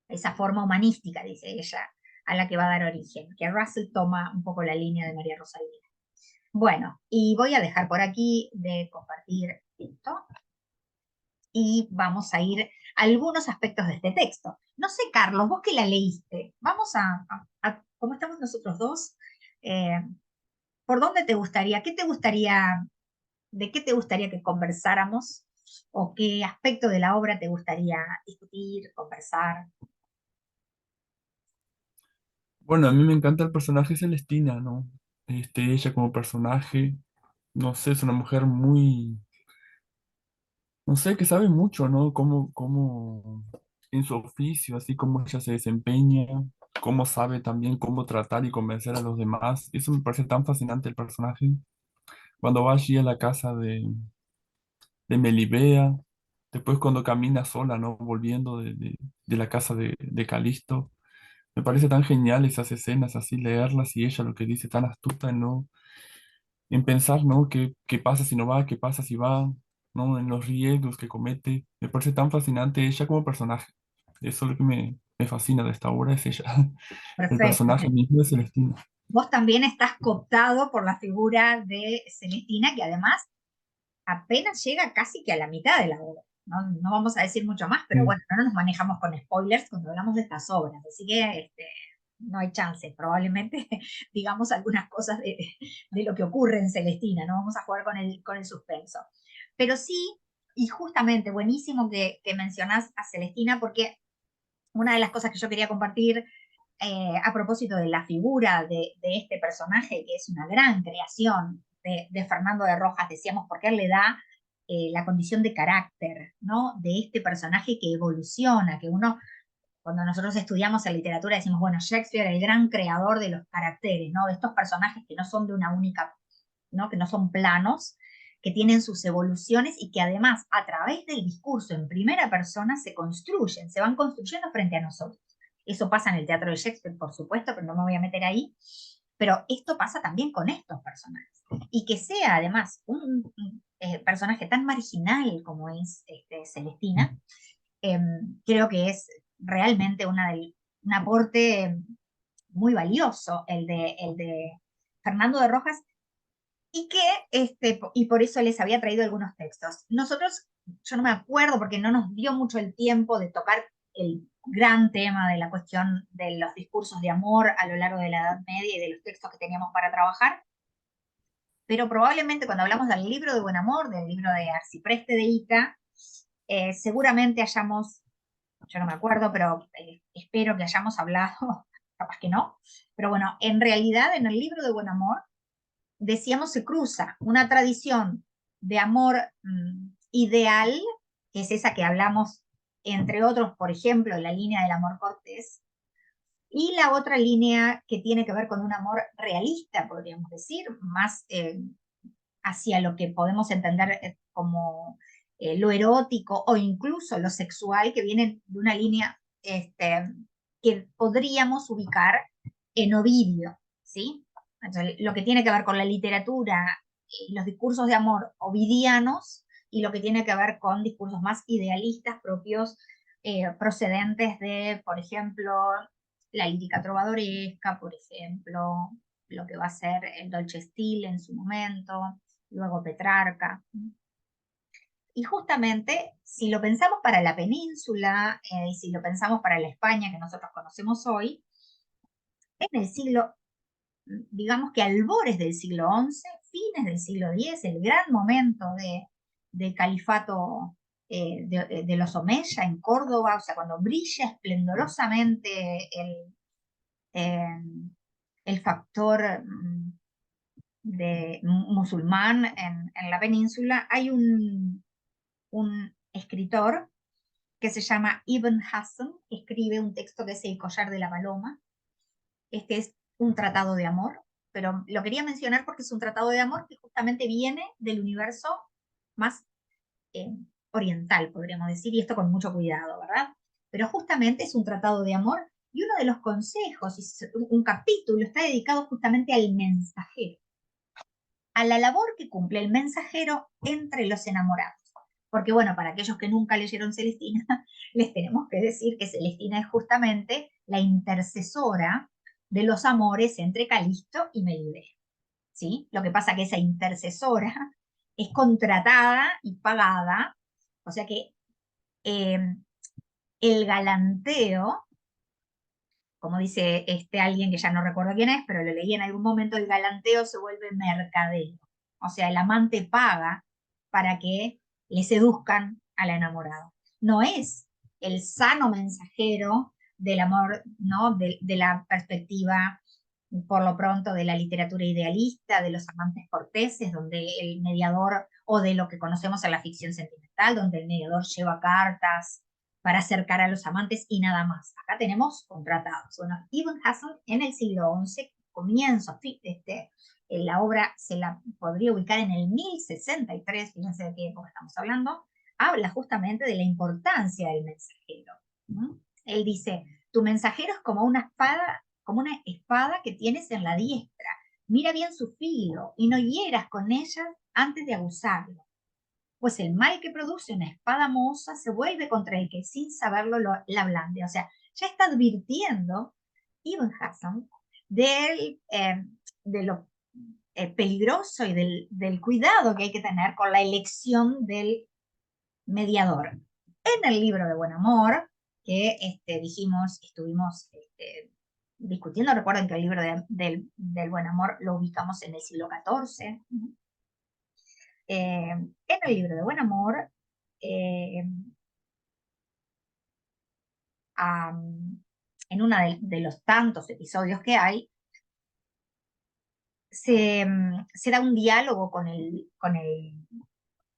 Esa forma humanística, dice ella, a la que va a dar origen, que Russell toma un poco la línea de María Rosalía. Bueno, y voy a dejar por aquí de compartir esto y vamos a ir a algunos aspectos de este texto. No sé, Carlos, vos que la leíste, vamos ¿cómo estamos nosotros dos? Eh, ¿Por dónde te gustaría, de qué te gustaría que conversáramos? ¿O qué aspecto de la obra te gustaría discutir, conversar? Bueno, a mí me encanta el personaje Celestina, ¿no? Ella como personaje, no sé, es una mujer muy, no sé, que sabe mucho, ¿no? Cómo en su oficio, así como ella se desempeña, cómo sabe también cómo tratar y convencer a los demás. Eso me parece tan fascinante el personaje. Cuando va allí a la casa de Melibea, después cuando camina sola, ¿no? Volviendo de la casa de Calisto. Me parece tan genial esas escenas, así leerlas y ella lo que dice tan astuta, ¿no? En pensar, ¿no? ¿Qué pasa si no va? ¿Qué pasa si va? ¿No? En los riesgos que comete. Me parece tan fascinante ella como personaje. Eso es lo que me fascina de esta obra, es ella. El Perfecto. personaje mismo de Celestina. Vos también estás cooptado por la figura de Celestina, que además apenas llega casi que a la mitad de la obra. No, no vamos a decir mucho más, pero Sí. bueno, no nos manejamos con spoilers cuando hablamos de estas obras. Así que no hay chance, probablemente digamos algunas cosas de lo que ocurre en Celestina, no vamos a jugar con el suspenso. Pero sí, y justamente buenísimo que mencionás a Celestina, porque una de las cosas que yo quería compartir a propósito de la figura de este personaje, que es una gran creación de Fernando de Rojas, decíamos, porque él le da la condición de carácter, ¿no? De este personaje que evoluciona, que uno, cuando nosotros estudiamos en literatura, decimos, bueno, Shakespeare, el gran creador de los caracteres, ¿no? De estos personajes que no son de una única, ¿no? Que no son planos, que tienen sus evoluciones y que además a través del discurso en primera persona se construyen, se van construyendo frente a nosotros. Eso pasa en el teatro de Shakespeare, por supuesto, pero no me voy a meter ahí. Pero esto pasa también con estos personajes. Y que sea además un personaje tan marginal como es Celestina, eh, creo que es realmente un aporte muy valioso el de Fernando de Rojas y que, y por eso les había traído algunos textos. Nosotros, yo no me acuerdo porque no nos dio mucho el tiempo de tocar el gran tema de la cuestión de los discursos de amor a lo largo de la Edad Media y de los textos que teníamos para trabajar, pero probablemente cuando hablamos del libro de Buen Amor, del libro de Arcipreste de Ica, seguramente hayamos, yo no me acuerdo, pero espero que hayamos hablado, capaz que no, pero bueno, en realidad en el libro de Buen Amor decíamos, se cruza una tradición de amor ideal, que es esa que hablamos, entre otros, por ejemplo, la línea del amor cortés, y la otra línea que tiene que ver con un amor realista, podríamos decir, más hacia lo que podemos entender como lo erótico o incluso lo sexual, que viene de una línea que podríamos ubicar en Ovidio, ¿sí? Entonces, lo que tiene que ver con la literatura y los discursos de amor ovidianos y lo que tiene que ver con discursos más idealistas propios, procedentes de, por ejemplo, la lírica trovadoresca, por ejemplo, lo que va a ser el Dolce Stil en su momento, luego Petrarca. Y justamente, si lo pensamos para la península y si lo pensamos para la España que nosotros conocemos hoy, en el siglo, digamos que albores del siglo XI, fines del siglo X, el gran momento del califato de los Omeya en Córdoba, o sea, cuando brilla esplendorosamente eh, el factor de musulmán en la península, hay un escritor que se llama Ibn Hassan, que escribe un texto que es El collar de la paloma. Este es un tratado de amor, pero lo quería mencionar porque es un tratado de amor que justamente viene del universo más eh, oriental, podríamos decir, y esto con mucho cuidado, ¿verdad? Pero justamente es un tratado de amor y uno de los consejos, un capítulo, está dedicado justamente al mensajero, a la labor que cumple el mensajero entre los enamorados. Porque bueno, para aquellos que nunca leyeron Celestina, les tenemos que decir que Celestina es justamente la intercesora de los amores entre Calisto y Melibea. ¿Sí? Lo que pasa que esa intercesora es contratada y pagada, o sea que eh, el galanteo, como dice alguien que ya no recuerdo quién es, pero lo leí en algún momento, el galanteo se vuelve mercadeo. O sea, el amante paga para que le seduzcan al enamorado. No es el sano mensajero del amor, ¿no? De la perspectiva, por lo pronto, de la literatura idealista, de los amantes corteses, donde el mediador, o de lo que conocemos en la ficción sentimental, donde el mediador lleva cartas para acercar a los amantes y nada más. Acá tenemos contratados. Bueno, Ibn Hassan en el siglo XI, comienzo, la obra se la podría ubicar en el 1063, fíjense de qué época estamos hablando, habla justamente de la importancia del mensajero. ¿No? Él dice, tu mensajero es como una espada que tienes en la diestra. Mira bien su filo y no hieras con ella antes de abusarlo, pues el mal que produce una espada mohosa se vuelve contra el que sin saberlo la blande. O sea, ya está advirtiendo Ibn Hassan de lo peligroso y del cuidado que hay que tener con la elección del mediador. En el libro de Buen Amor, que estuvimos discutiendo. Recuerden que el libro del buen amor lo ubicamos en el siglo XIV. En el libro de buen amor, eh, en uno de los tantos episodios que hay, se da un diálogo con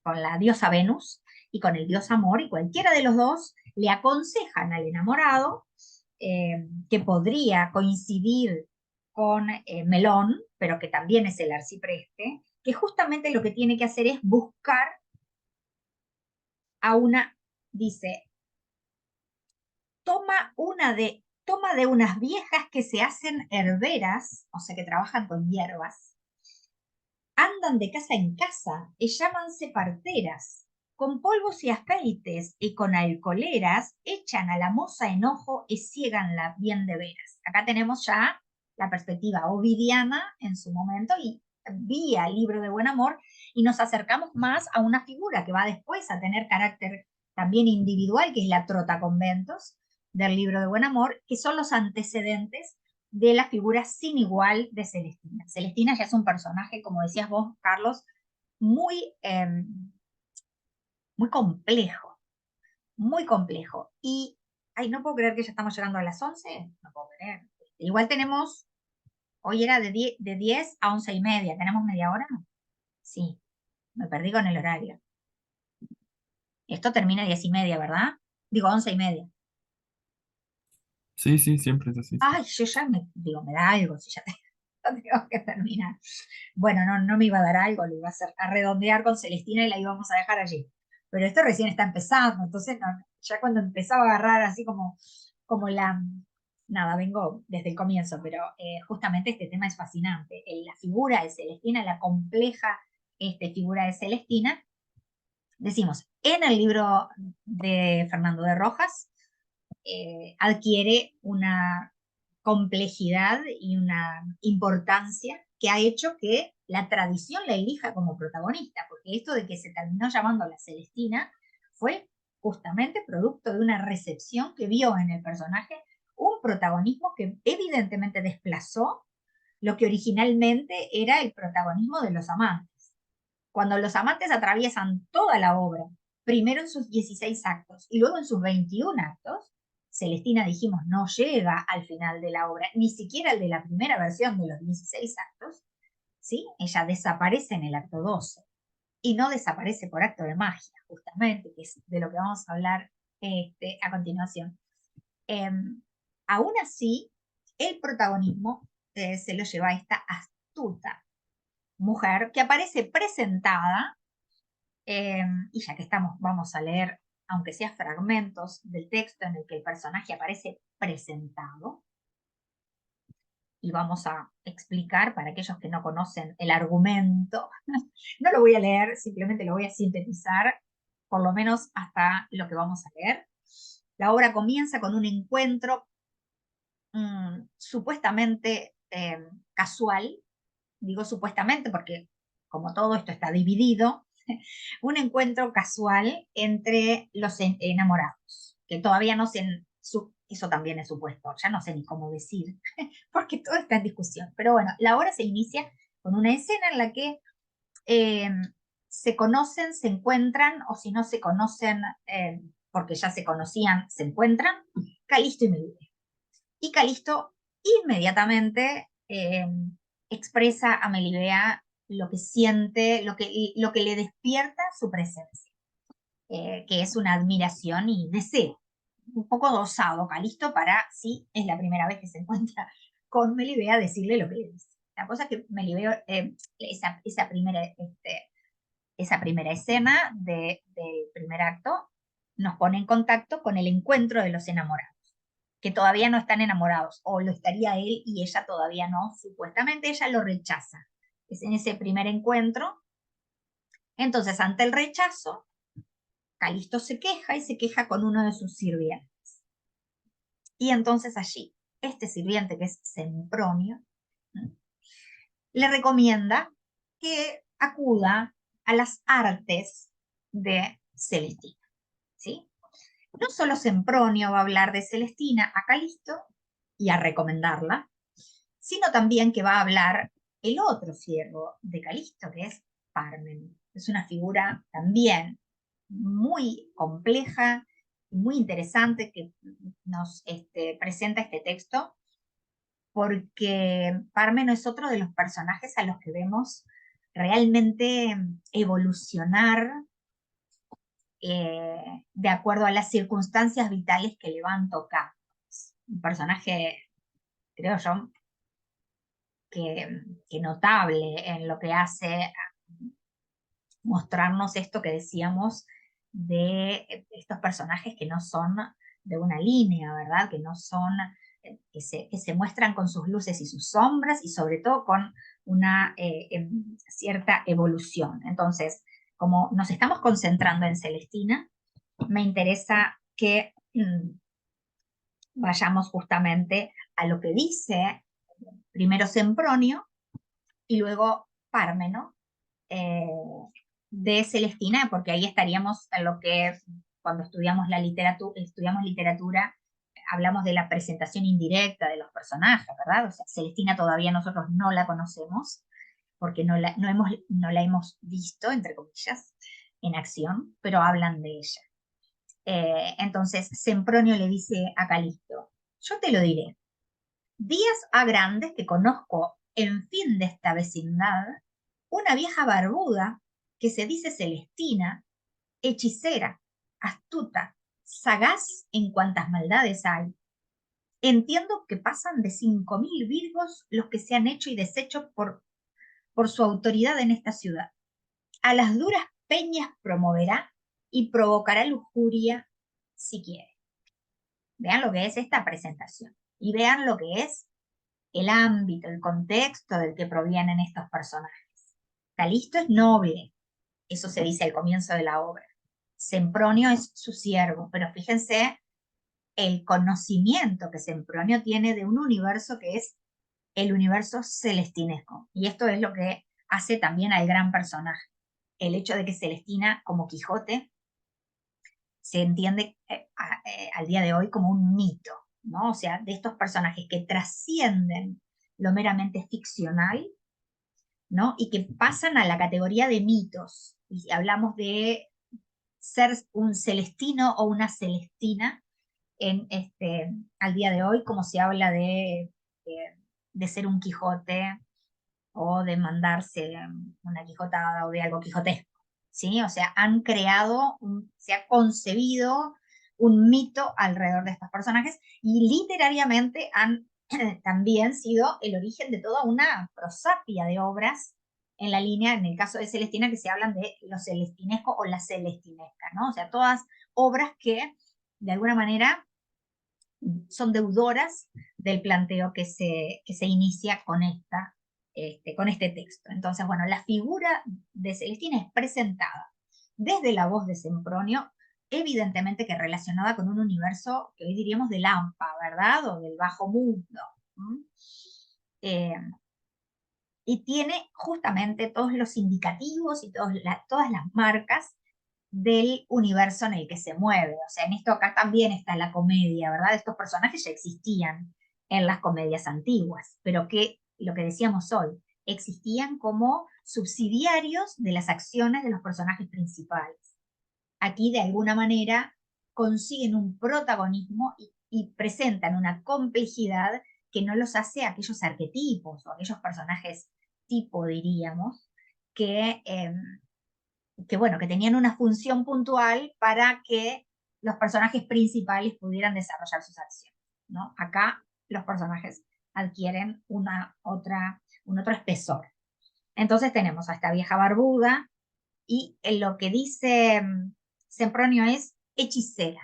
la diosa Venus y con el dios Amor, y cualquiera de los dos le aconsejan al enamorado que podría coincidir con Melón, pero que también es el arcipreste, que justamente lo que tiene que hacer es buscar a una, dice, toma de unas viejas que se hacen herberas, o sea que trabajan con hierbas, andan de casa en casa y llámanse parteras, con polvos y aceites y con alcoholeras echan a la moza enojo y ciéganla bien de veras. Acá tenemos ya la perspectiva ovidiana en su momento y vía libro de buen amor, y nos acercamos más a una figura que va después a tener carácter también individual, que es la trotaconventos del libro de buen amor, que son los antecedentes de la figura sin igual de Celestina. Celestina ya es un personaje, como decías vos, Carlos, muy, muy complejo, muy complejo. Y, ay, no puedo creer que ya estamos llegando a las 11, no puedo creer. Igual tenemos, hoy era de 10 a 11 y media, ¿tenemos media hora? Sí, me perdí con el horario. Esto termina a 10 y media, ¿verdad? Digo, 11 y media. Sí, sí, siempre es así. Ay, yo ya me da algo si ya tengo que terminar. Bueno, no me iba a dar algo, lo iba a hacer a redondear con Celestina y la íbamos a dejar allí. Pero esto recién está empezando, entonces ya cuando empezaba a agarrar así como nada, vengo desde el comienzo, pero justamente este tema es fascinante. La figura de Celestina, la compleja figura de Celestina, decimos, en el libro de Fernando de Rojas, adquiere una complejidad y una importancia que ha hecho que la tradición la elija como protagonista, porque esto de que se terminó llamando la Celestina fue justamente producto de una recepción que vio en el personaje un protagonismo que evidentemente desplazó lo que originalmente era el protagonismo de los amantes. Cuando los amantes atraviesan toda la obra, primero en sus 16 actos y luego en sus 21 actos, Celestina, dijimos, no llega al final de la obra, ni siquiera el de la primera versión de los 16 actos, ¿sí? Ella desaparece en el acto 12 y no desaparece por acto de magia, justamente, que es de lo que vamos a hablar a continuación. Eh, Aún así, el protagonismo se lo lleva a esta astuta mujer que aparece presentada, y ya que estamos, vamos a leer, aunque sea fragmentos del texto en el que el personaje aparece presentado, y vamos a explicar para aquellos que no conocen el argumento. No lo voy a leer, simplemente lo voy a sintetizar, por lo menos hasta lo que vamos a leer. La obra comienza con un encuentro supuestamente casual. Digo supuestamente porque como todo esto está dividido, un encuentro casual entre los enamorados, que todavía no se, eso también es supuesto, ya no sé ni cómo decir, porque todo está en discusión. Pero bueno, la obra se inicia con una escena en la que eh, se conocen, se encuentran, o si no se conocen, porque ya se conocían, se encuentran, Calisto y Melibea. Y Calisto inmediatamente expresa a Melibea lo que siente, lo que le despierta su presencia, que es una admiración y deseo. Un poco dosado Calisto para, si es la primera vez que se encuentra con Melibea, decirle lo que le dice. La cosa es que Melibea, esa primera escena del primer acto nos pone en contacto con el encuentro de los enamorados, que todavía no están enamorados, o lo estaría él y ella todavía no, supuestamente ella lo rechaza. Es en ese primer encuentro. Entonces, ante el rechazo, Calisto se queja y se queja con uno de sus sirvientes. Y entonces allí, este sirviente, que es Sempronio, le recomienda que acuda a las artes de Celestina, ¿sí? No solo Sempronio va a hablar de Celestina a Calisto, y a recomendarla, sino también que va a hablar el otro siervo de Calisto, que es Parmen. Es una figura también muy compleja, muy interesante que nos presenta este texto, porque Parmen es otro de los personajes a los que vemos realmente evolucionar de acuerdo a las circunstancias vitales que le van tocando. Un personaje, creo yo, que notable en lo que hace mostrarnos esto que decíamos de estos personajes que no son de una línea, ¿verdad? Que no son, que se muestran con sus luces y sus sombras y sobre todo con una cierta evolución. Entonces, como nos estamos concentrando en Celestina, me interesa que vayamos justamente a lo que dice primero Sempronio y luego Pármeno, eh, de Celestina, porque ahí estaríamos en lo que cuando estudiamos literatura, hablamos de la presentación indirecta de los personajes, ¿verdad? O sea, Celestina todavía nosotros no la conocemos, porque no la hemos visto, entre comillas, en acción, pero hablan de ella. Entonces, Sempronio le dice a Calisto, yo te lo diré, días ha grandes que conozco en fin de esta vecindad una vieja barbuda que se dice Celestina, hechicera, astuta, sagaz en cuantas maldades hay. Entiendo que pasan de 5.000 virgos los que se han hecho y deshecho por su autoridad en esta ciudad. A las duras peñas promoverá y provocará lujuria si quiere. Vean lo que es esta presentación y vean lo que es el ámbito, el contexto del que provienen estos personajes. Calisto es noble, eso se dice al comienzo de la obra. Sempronio es su siervo, pero fíjense el conocimiento que Sempronio tiene de un universo que es el universo celestinesco. Y esto es lo que hace también al gran personaje. El hecho de que Celestina, como Quijote, se entiende al día de hoy como un mito, ¿no? O sea, de estos personajes que trascienden lo meramente ficcional, ¿no? Y que pasan a la categoría de mitos. Y hablamos de ser un celestino o una celestina al día de hoy, como se habla de ser un Quijote o de mandarse una quijotada o de algo quijotesco, ¿sí? O sea, se ha concebido un mito alrededor de estos personajes y literariamente han también sido el origen de toda una prosapia de obras en la línea, en el caso de Celestina, que se hablan de lo celestinesco o la celestinesca, ¿no? O sea, todas obras que de alguna manera son deudoras del planteo que se inicia con este texto. Entonces, bueno, la figura de Celestina es presentada desde la voz de Sempronio, evidentemente que relacionada con un universo que hoy diríamos de Lampa, ¿verdad? O del bajo mundo. Eh, y tiene justamente todos los indicativos y todas las marcas del universo en el que se mueve. O sea, en esto acá también está la comedia, ¿verdad? Estos personajes ya existían en las comedias antiguas, pero que, lo que decíamos hoy, existían como subsidiarios de las acciones de los personajes principales. Aquí, de alguna manera, consiguen un protagonismo y presentan una complejidad que no los hace aquellos arquetipos o aquellos personajes tipo, diríamos, que bueno, que tenían una función puntual para que los personajes principales pudieran desarrollar sus acciones, ¿no? Acá los personajes adquieren un otro espesor. Entonces tenemos a esta vieja barbuda y en lo que dice Sempronio es hechicera.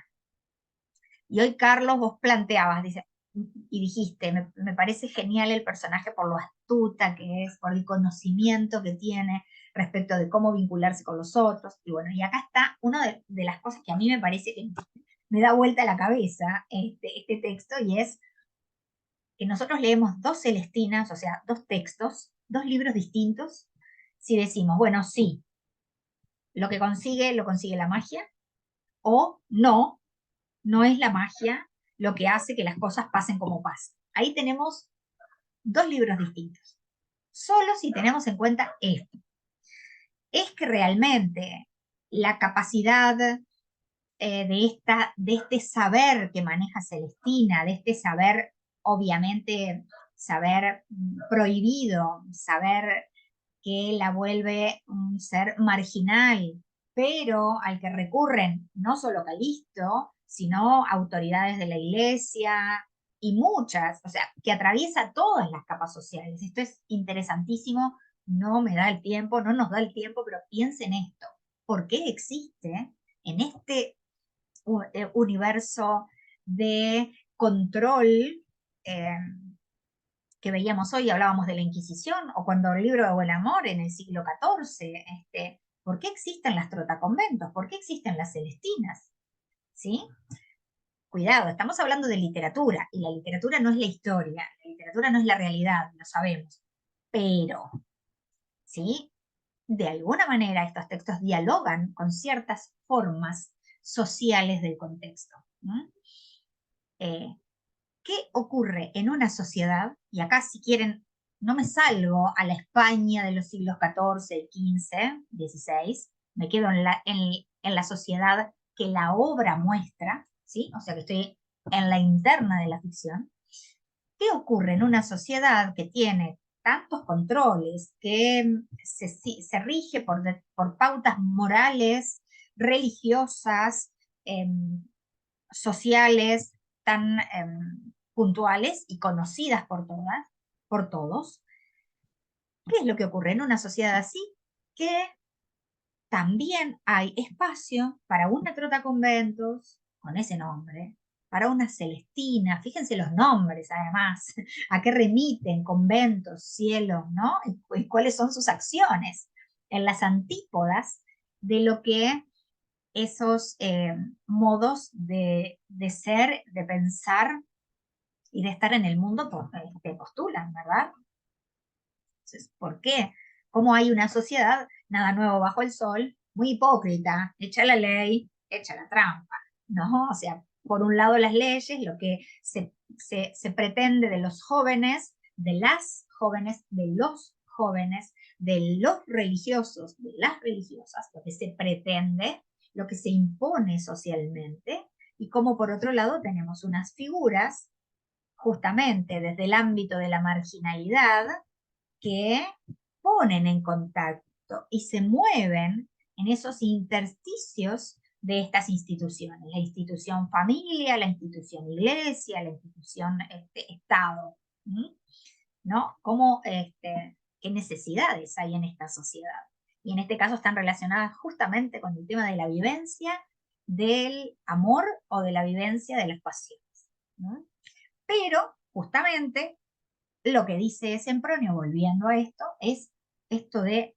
Y hoy, Carlos, vos planteabas, dice, y dijiste, me parece genial el personaje por lo astuta que es, por el conocimiento que tiene respecto de cómo vincularse con los otros. Y bueno, y acá está una de las cosas que a mí me parece que me da vuelta a la cabeza este texto, y es que nosotros leemos dos Celestinas, o sea, dos textos, dos libros distintos, si decimos, bueno, sí, lo consigue la magia, o no, no es la magia lo que hace que las cosas pasen como pasan. ahí tenemos dos libros distintos. Solo si tenemos en cuenta esto. Es que realmente la capacidad de este saber que maneja Celestina, de este saber, obviamente, saber prohibido, saber que la vuelve un ser marginal, pero al que recurren no solo Calisto, sino autoridades de la iglesia y muchas, o sea, que atraviesa todas las capas sociales. Esto es interesantísimo, no me da el tiempo, no nos da el tiempo, pero piensen esto. ¿Por qué existe en este universo de control eh, que veíamos hoy, hablábamos de la Inquisición, o cuando el libro de Buen Amor en el siglo XIV, ¿por qué existen las trotaconventos? ¿Por qué existen las celestinas? ¿Sí? Cuidado, estamos hablando de literatura, y la literatura no es la historia, la literatura no es la realidad, lo sabemos, pero, ¿sí? De alguna manera estos textos dialogan con ciertas formas sociales del contexto. ¿No? Eh, ¿Qué ocurre en una sociedad? Y acá, si quieren, no me salgo a la España de los siglos XIV, XV, XVI, me quedo en la sociedad que la obra muestra, ¿sí? O sea que estoy en la interna de la ficción. ¿Qué ocurre en una sociedad que tiene tantos controles, que se rige por pautas morales, religiosas, sociales tan puntuales y conocidas por todas, por todos? ¿Qué es lo que ocurre en una sociedad así? Que también hay espacio para una trotaconventos con ese nombre, para una Celestina, fíjense los nombres además, a qué remiten conventos, cielos, ¿no? Y cuáles son sus acciones en las antípodas de lo que esos modos de ser, de pensar y de estar en el mundo postulan, ¿verdad? Entonces, ¿por qué? ¿Cómo hay una sociedad, nada nuevo bajo el sol, muy hipócrita, echa la ley, echa la trampa, ¿no? O sea, por un lado las leyes, lo que se pretende de los jóvenes, de las jóvenes, de los religiosos, de las religiosas, lo que se pretende, lo que se impone socialmente, y como por otro lado tenemos unas figuras justamente desde el ámbito de la marginalidad que ponen en contacto y se mueven en esos intersticios de estas instituciones, la institución familia, la institución iglesia, la institución Estado, ¿no? ¿Cómo, qué necesidades hay en esta sociedad? Y en este caso están relacionadas justamente con el tema de la vivencia del amor o de la vivencia de las pasiones, ¿no? Pero justamente lo que dice Sempronio, volviendo a esto, es esto de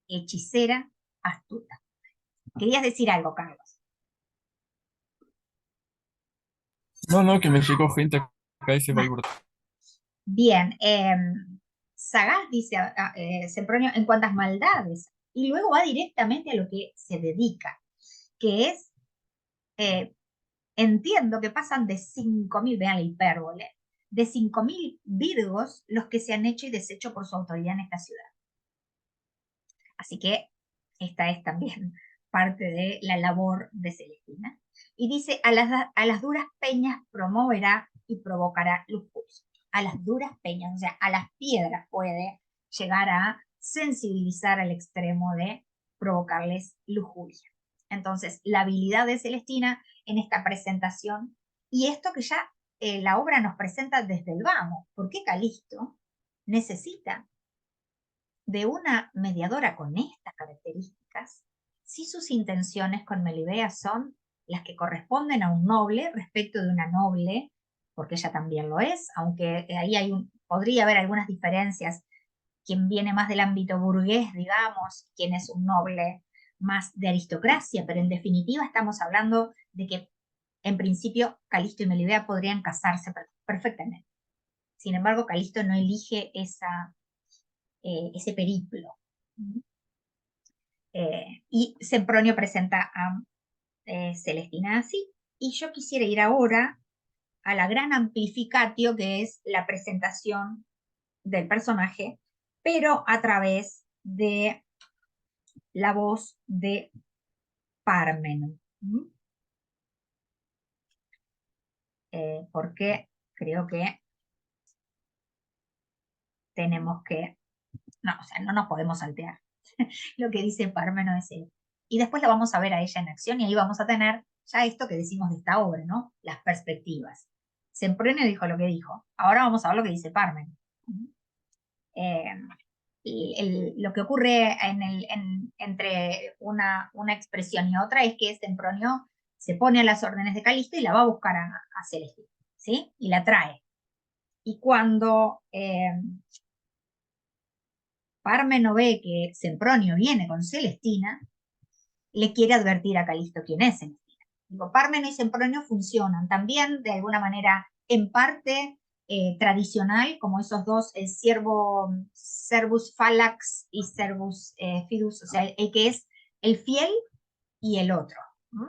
hechicera astuta. ¿Querías decir algo, Carlos? No, no, que me llegó gente acá y se va a Va. alborotar. Bien, Sagaz dice Sempronio en cuantas maldades, y luego va directamente a lo que se dedica, que es, eh, entiendo que pasan de 5.000, vean la hipérbole, de 5.000 virgos los que se han hecho y deshecho por su autoridad en esta ciudad. Así que esta es también parte de la labor de Celestina. Y dice, a las duras peñas promoverá y provocará lujuria. A las duras peñas, o sea, a las piedras puede llegar a sensibilizar al extremo de provocarles lujuria. Entonces, la habilidad de Celestina en esta presentación, y esto que ya la obra nos presenta desde el vamos, porque Calisto necesita de una mediadora con estas características si sus intenciones con Melibea son las que corresponden a un noble respecto de una noble, porque ella también lo es, aunque ahí podría haber algunas diferencias, quien viene más del ámbito burgués, digamos, quien es un noble más de aristocracia, pero en definitiva estamos hablando de que en principio Calisto y Melibea podrían casarse perfectamente. Sin embargo, Calisto no elige ese periplo. Y Sempronio presenta a Celestina así. Y yo quisiera ir ahora a la gran amplificatio que es la presentación del personaje, pero a través de la voz de Pármeno. Porque creo que tenemos que, no, o sea, no nos podemos saltear. Lo que dice Pármeno es él. Y después la vamos a ver a ella en acción y ahí vamos a tener ya esto que decimos de esta obra, ¿no? Las perspectivas. Sempronio dijo lo que dijo. Ahora vamos a ver lo que dice Pármeno. Eh, lo que ocurre entre una expresión y otra es que Sempronio se pone a las órdenes de Calisto y la va a buscar a Celestina, ¿sí? Y la trae. Y cuando Pármeno ve que Sempronio viene con Celestina, le quiere advertir a Calisto quién es Celestina. Digo, Pármeno y Sempronio funcionan también de alguna manera en parte tradicional, como esos dos, el siervo Servus Fallax y Servus Fidus, o sea, el que es el fiel y el otro. ¿No?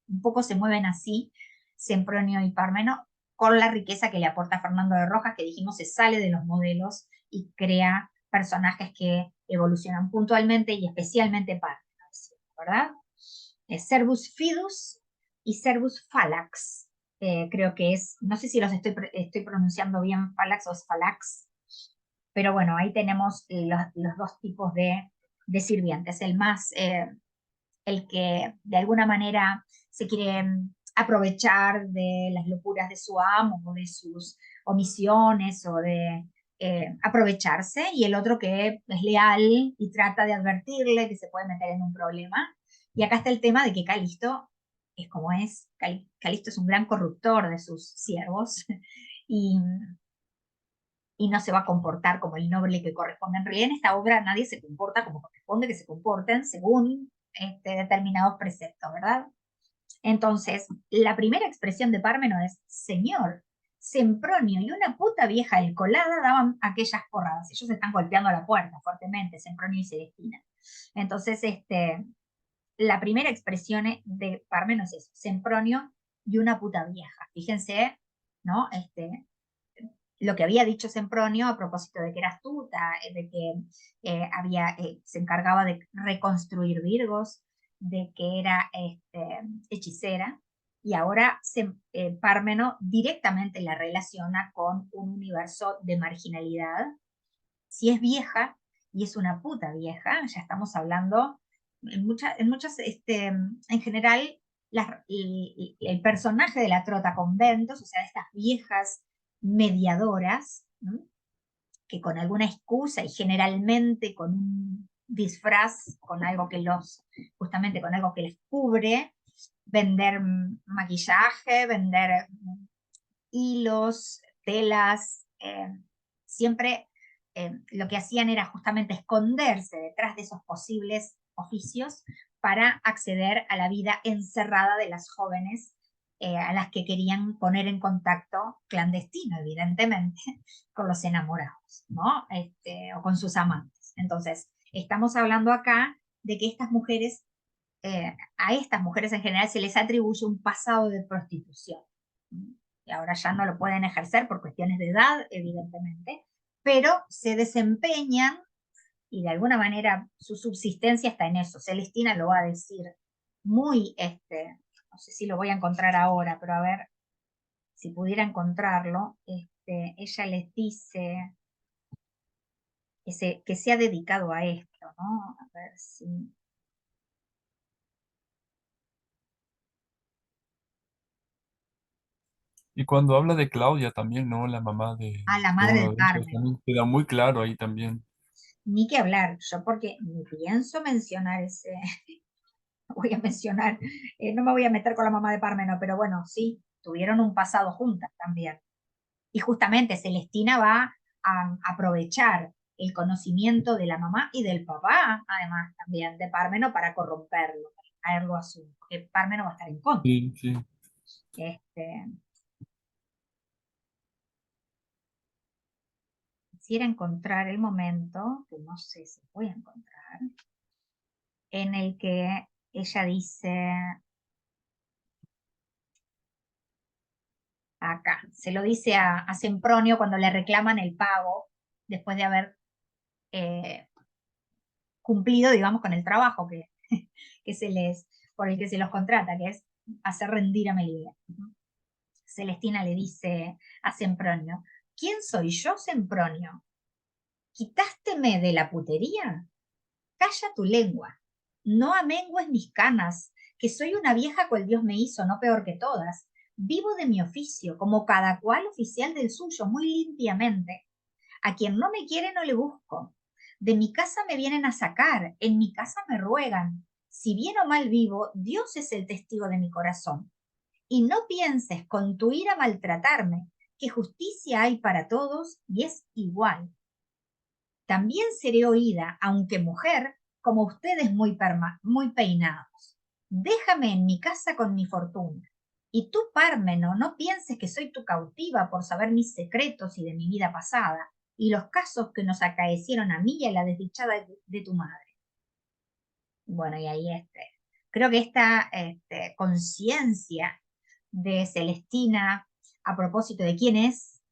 Un poco se mueven así Sempronio y Pármeno con la riqueza que le aporta Fernando de Rojas, que dijimos se sale de los modelos y crea personajes que evolucionan puntualmente y especialmente Pármeno, ¿verdad? Servus Fidus y Servus Fallax. Creo que es, no sé si los estoy pronunciando bien, Fallax o es Fallax, pero bueno, ahí tenemos los dos tipos de sirvientes. El que de alguna manera se quiere aprovechar de las locuras de su amo o de sus omisiones o de aprovecharse, y el otro que es leal y trata de advertirle que se puede meter en un problema. Y acá está el tema de que Calisto es como es, Calisto es un gran corruptor de sus siervos y, y no se va a comportar como el noble que corresponde. En realidad en esta obra nadie se comporta como corresponde que se comporten según determinados preceptos, ¿verdad? Entonces, la primera expresión de Pármeno es: Señor, Sempronio y una puta vieja alcoholada daban aquellas porradas. Ellos están golpeando la puerta fuertemente, Sempronio y Celestina. Entonces, la primera expresión de Pármeno es eso: Sempronio y una puta vieja. Fíjense, ¿no? Lo que había dicho Sempronio a propósito de que era astuta, de que se encargaba de reconstruir Virgos, de que era hechicera, y ahora Pármeno directamente la relaciona con un universo de marginalidad. Si es vieja y es una puta vieja, ya estamos hablando, en general, el personaje de la trota conventos, o sea, de estas viejas mediadoras, ¿no? Que con alguna excusa y generalmente con un disfraz, con algo que justamente con algo que les cubre, vender maquillaje, vender hilos, telas, siempre lo que hacían era justamente esconderse detrás de esos posibles oficios para acceder a la vida encerrada de las jóvenes a las que querían poner en contacto clandestino, evidentemente, con los enamorados, ¿no? O con sus amantes. Entonces, estamos hablando acá de que a estas mujeres en general se les atribuye un pasado de prostitución. Y ahora ya no lo pueden ejercer por cuestiones de edad, evidentemente, pero se desempeñan y de alguna manera su subsistencia está en eso. Celestina lo va a decir muy, no sé si lo voy a encontrar ahora, pero a ver si pudiera encontrarlo. Ella les dice que se ha dedicado a esto, ¿no? A ver si... Y cuando habla de Claudia también, ¿no? La mamá A la de madre uno de de ellos, Carmen. también queda muy claro ahí también. Ni que hablar, yo porque ni pienso mencionar ese, voy a mencionar, no me voy a meter con la mamá de Parmeno, pero bueno, sí, tuvieron un pasado juntas también. Y justamente Celestina va a aprovechar el conocimiento de la mamá y del papá, además también de Parmeno, para corromperlo, para traerlo a su, porque Parmeno va a estar en contra. Sí, sí. Este, Quisiera encontrar el momento, que no sé si voy a encontrar, en el que ella dice, Acá, se lo dice a Sempronio cuando le reclaman el pago después de haber eh, cumplido, digamos, con el trabajo que por el que se los contrata, que es hacer rendir a Melibea. Celestina le dice a Sempronio, ¿quién soy yo, Sempronio? ¿Quitásteme de la putería? Calla tu lengua, no amengues mis canas, que soy una vieja cual Dios me hizo, no peor que todas. Vivo de mi oficio, como cada cual oficial del suyo, muy limpiamente. A quien no me quiere no le busco. De mi casa me vienen a sacar, en mi casa me ruegan. Si bien o mal vivo, Dios es el testigo de mi corazón. Y no pienses con tu ira maltratarme, que justicia hay para todos y es igual. También seré oída, aunque mujer, como ustedes muy peinados. Déjame en mi casa con mi fortuna. Y tú, Pármeno, no pienses que soy tu cautiva por saber mis secretos y de mi vida pasada, y los casos que nos acaecieron a mí y a la desdichada de tu madre. Bueno, y ahí creo que esta conciencia de Celestina a propósito de quién es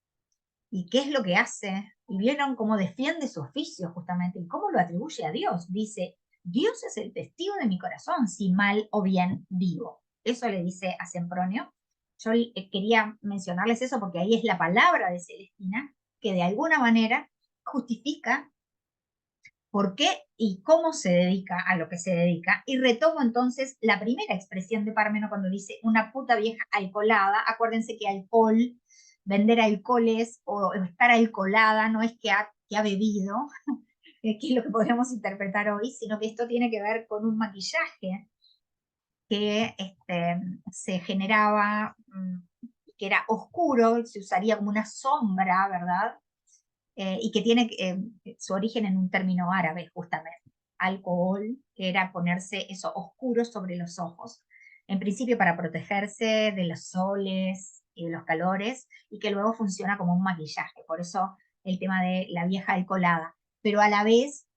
y qué es lo que hace, y vieron cómo defiende su oficio justamente y cómo lo atribuye a Dios. Dice, Dios es el testigo de mi corazón, si mal o bien vivo. Eso le dice a Sempronio. Yo quería mencionarles eso porque ahí es la palabra de Celestina que de alguna manera justifica por qué y cómo se dedica a lo que se dedica. Y retomo entonces la primera expresión de Parmeno cuando dice una puta vieja alcoholada. Acuérdense que alcohol, vender alcoholes o estar alcoholada no es que ha bebido, que es lo que podríamos interpretar hoy, sino que esto tiene que ver con un maquillaje que se generaba, que era oscuro, se usaría como una sombra, ¿verdad? Y que tiene su origen en un término árabe, justamente. Alcohol, que era ponerse eso oscuro sobre los ojos, en principio para protegerse de los soles y de los calores, y que luego funciona como un maquillaje. Por eso el tema de la vieja alcoholada. Pero a la vez,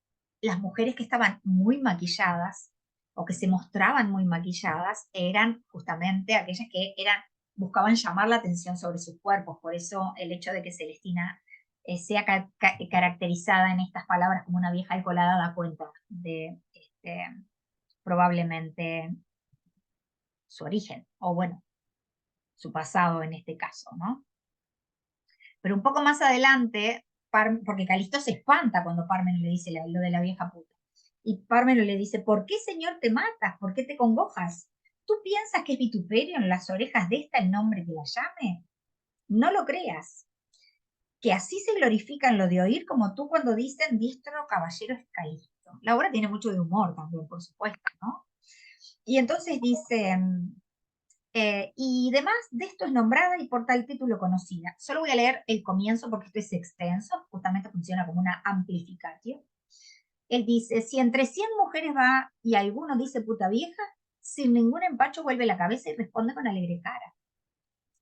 las mujeres que estaban muy maquilladas o que se mostraban muy maquilladas eran justamente aquellas que buscaban llamar la atención sobre sus cuerpos. Por eso el hecho de que Celestina sea caracterizada en estas palabras como una vieja alcoholada da cuenta de probablemente su origen, o bueno, su pasado en este caso, ¿no? Pero un poco más adelante, porque Calisto se espanta cuando Parmeno le dice lo de la vieja puta. Y Parmeno le dice, ¿por qué, señor, te matas? ¿Por qué te congojas? ¿Tú piensas que es vituperio en las orejas de esta el nombre que la llame? No lo creas. Que así se glorifican lo de oír como tú cuando dicen diestro caballero es Calisto. La obra tiene mucho de humor también, por supuesto, ¿no? Y entonces dice, y demás de esto es nombrada y por tal título conocida. Solo voy a leer el comienzo porque esto es extenso, justamente funciona como una amplificatio. Él dice, si entre 100 mujeres va y alguno dice puta vieja, sin ningún empacho vuelve la cabeza y responde con alegre cara.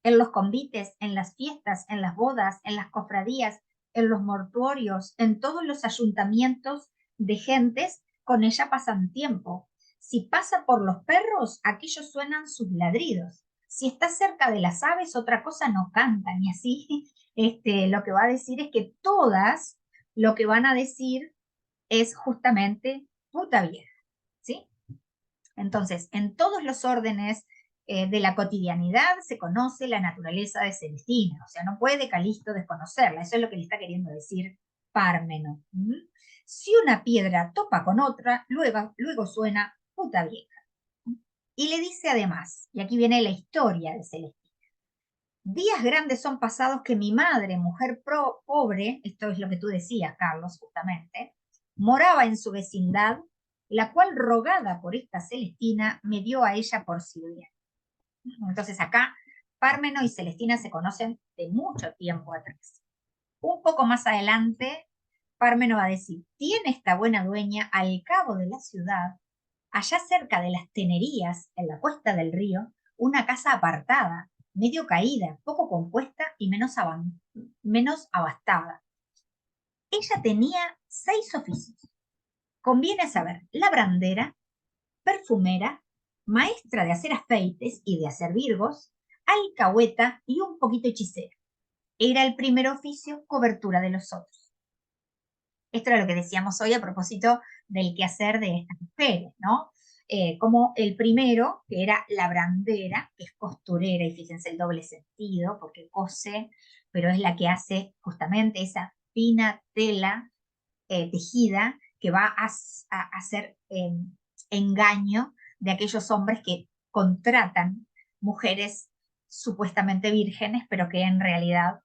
En los convites, en las fiestas, en las bodas, en las cofradías, en los mortuorios, en todos los ayuntamientos de gentes, con ella pasan tiempo. Si pasa por los perros, aquellos suenan sus ladridos. Si está cerca de las aves, otra cosa no cantan. Y así, lo que va a decir es que todas lo que van a decir es justamente puta vieja, ¿sí? Entonces, en todos los órdenes de la cotidianidad se conoce la naturaleza de Celestina, o sea, no puede Calisto desconocerla, eso es lo que le está queriendo decir Pármeno. ¿Mm? Si una piedra topa con otra, luego suena puta vieja. Y le dice además, y aquí viene la historia de Celestina, días grandes son pasados que mi madre, mujer pobre, esto es lo que tú decías, Carlos, justamente, moraba en su vecindad, la cual, rogada por esta Celestina, me dio a ella por sirvienta. Entonces acá, Pármeno y Celestina se conocen de mucho tiempo atrás. Un poco más adelante, Pármeno va a decir, tiene esta buena dueña al cabo de la ciudad, allá cerca de las Tenerías, en la cuesta del río, una casa apartada, medio caída, poco compuesta y menos abastada. Ella tenía 6 oficios. Conviene saber, labrandera, perfumera, maestra de hacer afeites y de hacer virgos, alcahueta y un poquito hechicera. Era el primer oficio, cobertura de los otros. Esto era lo que decíamos hoy a propósito del quehacer de estas mujeres, ¿no? Como el primero, que era labrandera, que es costurera, y fíjense el doble sentido, porque cose, pero es la que hace justamente esa fina tela tejida que va a hacer engaño de aquellos hombres que contratan mujeres supuestamente vírgenes, pero que en realidad,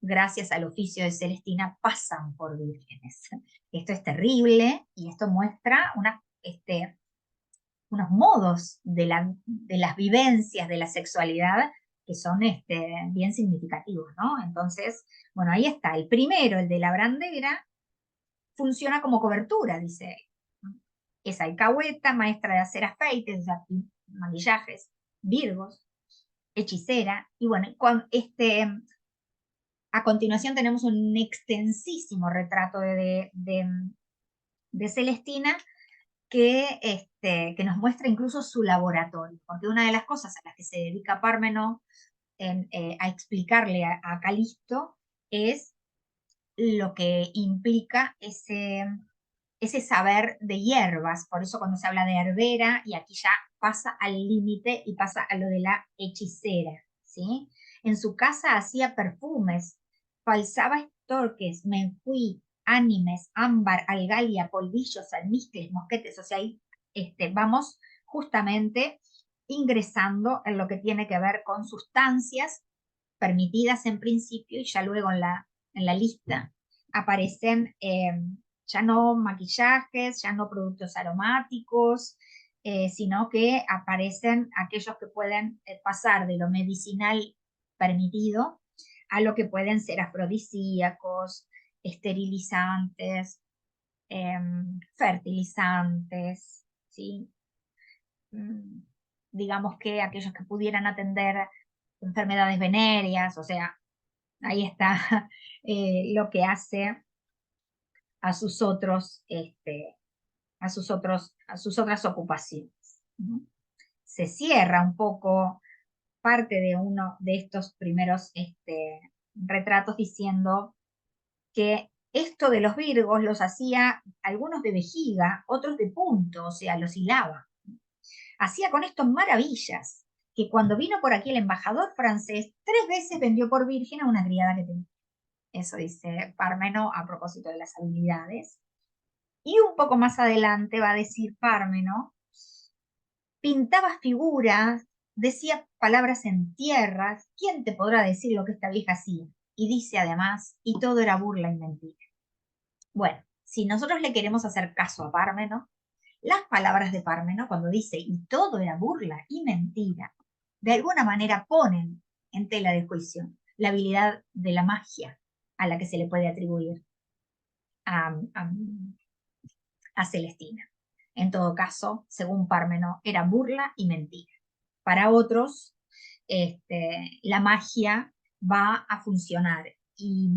gracias al oficio de Celestina, pasan por vírgenes. Esto es terrible y esto muestra unos modos de las vivencias de la sexualidad que son bien significativos, ¿no? Entonces, bueno, ahí está. El primero, el de la brandera, funciona como cobertura, dice. Es alcahueta, maestra de hacer afeites, o sea, maquillajes, virgos, hechicera, y bueno, a continuación tenemos un extensísimo retrato de Celestina que nos muestra incluso su laboratorio, porque una de las cosas a las que se dedica Pármeno a explicarle a Calisto es lo que implica ese saber de hierbas. Por eso cuando se habla de herbera, y aquí ya pasa al límite y pasa a lo de la hechicera, ¿sí? En su casa hacía perfumes, falsaba estorques, menjuí, ánimes, ámbar, algalia, polvillos, almizcles, mosquetes. O sea, ahí vamos justamente ingresando en lo que tiene que ver con sustancias permitidas en principio, y ya luego en la lista aparecen ya no maquillajes, ya no productos aromáticos, sino que aparecen aquellos que pueden pasar de lo medicinal permitido a lo que pueden ser afrodisíacos, esterilizantes, fertilizantes, ¿sí? Mm, digamos que aquellos que pudieran atender enfermedades venéreas. O sea, ahí está lo que hace a sus otros, a sus otras ocupaciones, ¿no? Se cierra un poco parte de uno de estos primeros retratos diciendo que esto de los virgos los hacía algunos de vejiga, otros de punto, o sea, los hilaba. Hacía con esto maravillas, que cuando vino por aquí el embajador francés, 3 veces vendió por virgen a una criada que tenía. Eso dice Pármeno a propósito de las habilidades. Y un poco más adelante va a decir Pármeno, pintaba figuras, decía palabras en tierras. ¿Quién te podrá decir lo que esta vieja hacía? Y dice además, y todo era burla y mentira. Bueno, si nosotros le queremos hacer caso a Pármeno, las palabras de Pármeno, cuando dice y todo era burla y mentira, de alguna manera ponen en tela de juicio la habilidad de la magia a la que se le puede atribuir a, a, a Celestina. En todo caso, según Pármeno, era burla y mentira. Para otros, la magia va a funcionar. Y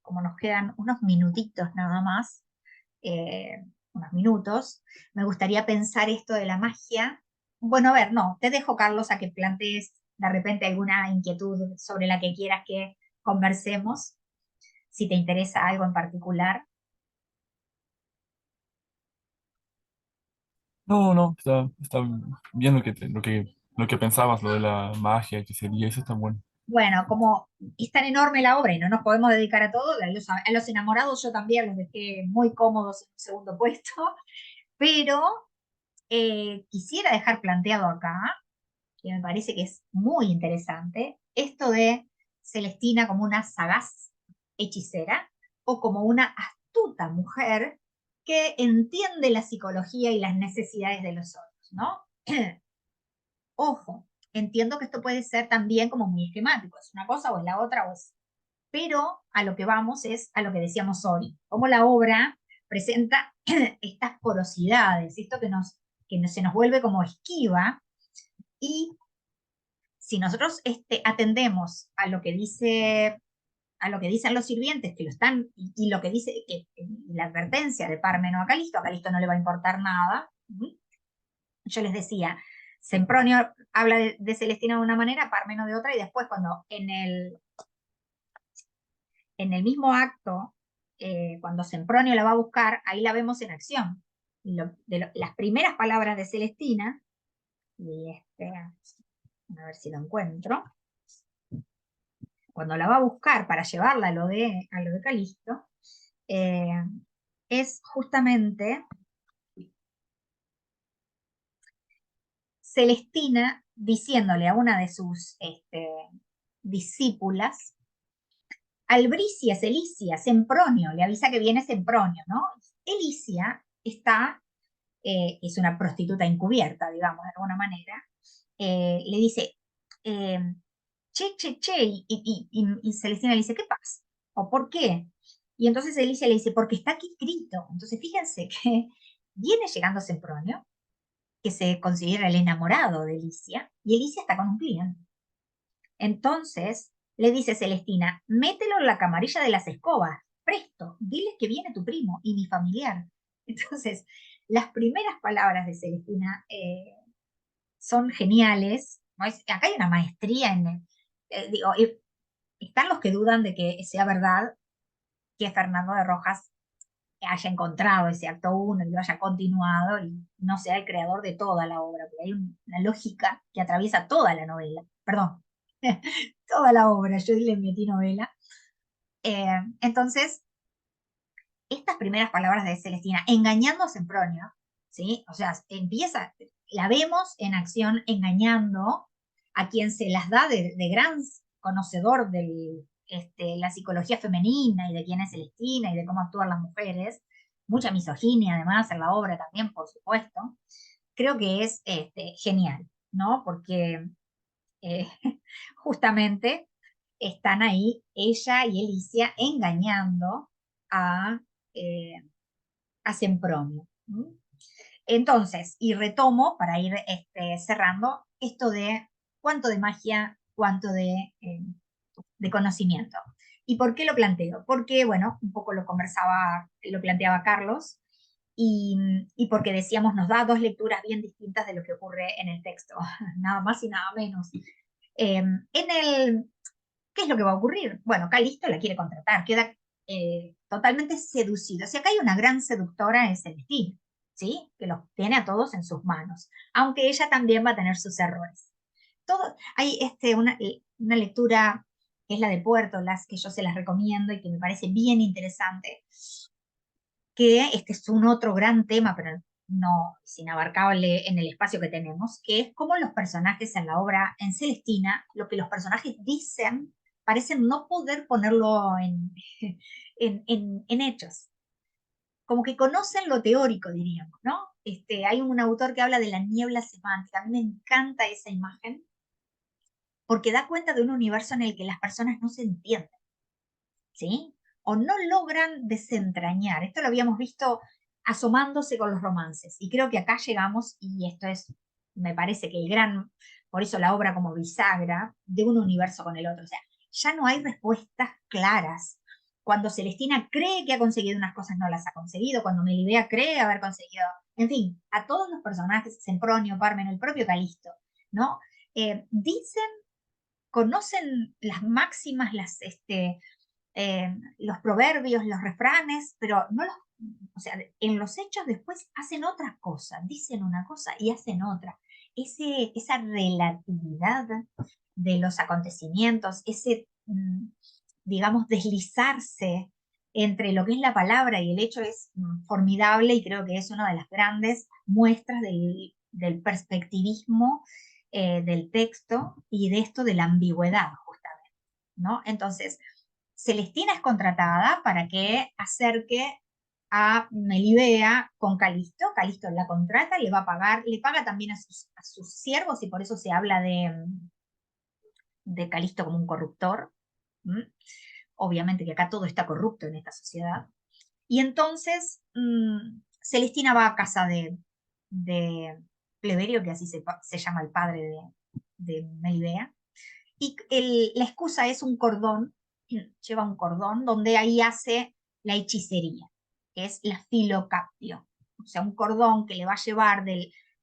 como nos quedan unos minutitos nada más, unos minutos, me gustaría pensar esto de la magia. Bueno, a ver, no, te dejo, Carlos, a que plantees de repente alguna inquietud sobre la que quieras que conversemos, si te interesa algo en particular. No, no, está bien lo que pensabas, lo de la magia, que sería, eso está bueno. Bueno, como es tan enorme la obra y no nos podemos dedicar a todo, a los enamorados yo también los dejé muy cómodos en un segundo puesto, pero quisiera dejar planteado acá, que me parece que es muy interesante, esto de Celestina como una sagaz hechicera o como una astuta mujer que entiende la psicología y las necesidades de los otros, ¿no? Ojo, entiendo que esto puede ser también como muy esquemático, es una cosa o es la otra, pero a lo que vamos es a lo que decíamos hoy, cómo la obra presenta estas porosidades, esto se nos vuelve como esquiva. Y si nosotros atendemos a lo que dicen los sirvientes, que lo están, y lo que dice la advertencia de Pármeno a Calisto no le va a importar nada. Yo les decía, Sempronio habla de Celestina de una manera, Parmeno de otra, y después cuando en el mismo acto, cuando Sempronio la va a buscar, ahí la vemos en acción. Las primeras palabras de Celestina, y a ver si lo encuentro, cuando la va a buscar para llevarla a lo de Calisto, eh, es justamente Celestina diciéndole a una de sus discípulas, Albricias, Elicia, Sempronio, le avisa que viene Sempronio, ¿no? Elicia es una prostituta encubierta, digamos, de alguna manera, le dice, eh, che, y Celestina le dice, ¿qué pasa? ¿O por qué? Y entonces Elicia le dice, porque está aquí escrito. Entonces fíjense que viene llegando Sempronio, que se considera el enamorado de Elicia, y Elicia está con un cliente. Entonces le dice Celestina, mételo en la camarilla de las escobas, presto, dile que viene tu primo y mi familiar. Entonces, las primeras palabras de Celestina son geniales. ¿No? Acá hay una maestría digo, están los que dudan de que sea verdad que Fernando de Rojas haya encontrado ese acto 1 y lo haya continuado y no sea el creador de toda la obra, porque hay una lógica que atraviesa toda la novela, perdón, toda la obra, yo le metí novela. Entonces, estas primeras palabras de Celestina, engañando a Sempronio, ¿sí? O sea, la vemos en acción engañando a quien se las da de gran conocedor de la psicología femenina y de quién es Celestina y de cómo actúan las mujeres. Mucha misoginia, además, en la obra también, por supuesto. Creo que es genial, ¿no? Porque eh, justamente están ahí ella y Elicia engañando a, eh, a Sempronio. Entonces, y retomo para ir cerrando esto de cuánto de magia, cuánto de conocimiento. ¿Y por qué lo planteo? Porque, bueno, un poco lo planteaba Carlos, y porque decíamos, nos da dos lecturas bien distintas de lo que ocurre en el texto, nada más y nada menos. ¿Qué es lo que va a ocurrir? Bueno, Calisto la quiere contratar, queda totalmente seducido. Si acá hay una gran seductora es Celestina, ¿sí? Que los tiene a todos en sus manos, aunque ella también va a tener sus errores. Hay una lectura que es la de Puerto, las que yo se las recomiendo y que me parece bien interesante, que este es un otro gran tema, pero no es inabarcable en el espacio que tenemos, que es cómo los personajes en la obra, en Celestina, lo que los personajes dicen, parecen no poder ponerlo en hechos. Como que conocen lo teórico, diríamos, ¿no? Hay un autor que habla de la niebla semántica. A mí me encanta esa imagen porque da cuenta de un universo en el que las personas no se entienden, ¿sí? O no logran desentrañar. Esto lo habíamos visto asomándose con los romances. Y creo que acá llegamos, y esto es, me parece que por eso la obra como bisagra de un universo con el otro. O sea, ya no hay respuestas claras. Cuando Celestina cree que ha conseguido unas cosas, no las ha conseguido. Cuando Melibea cree haber conseguido, en fin, a todos los personajes, Sempronio, Parmen, el propio Calisto, ¿no? Dicen, conocen las máximas, los proverbios, los refranes, pero no o sea, en los hechos después hacen otra cosa, dicen una cosa y hacen otra. Esa relatividad de los acontecimientos, digamos, deslizarse entre lo que es la palabra y el hecho es formidable y creo que es una de las grandes muestras del perspectivismo del texto y de esto de la ambigüedad, justamente, ¿no? Entonces, Celestina es contratada para que acerque a Melibea con Calisto. Calisto la contrata, le va a pagar, le paga también a sus siervos y por eso se habla de Calisto como un corruptor. ¿Mm? Obviamente que acá todo está corrupto en esta sociedad. Y entonces Celestina va a casa de Pleberio, que así se llama el padre de Melibea, y la excusa es un cordón, lleva un cordón donde ahí hace la hechicería, que es la filocaptio. O sea, un cordón que le va a llevar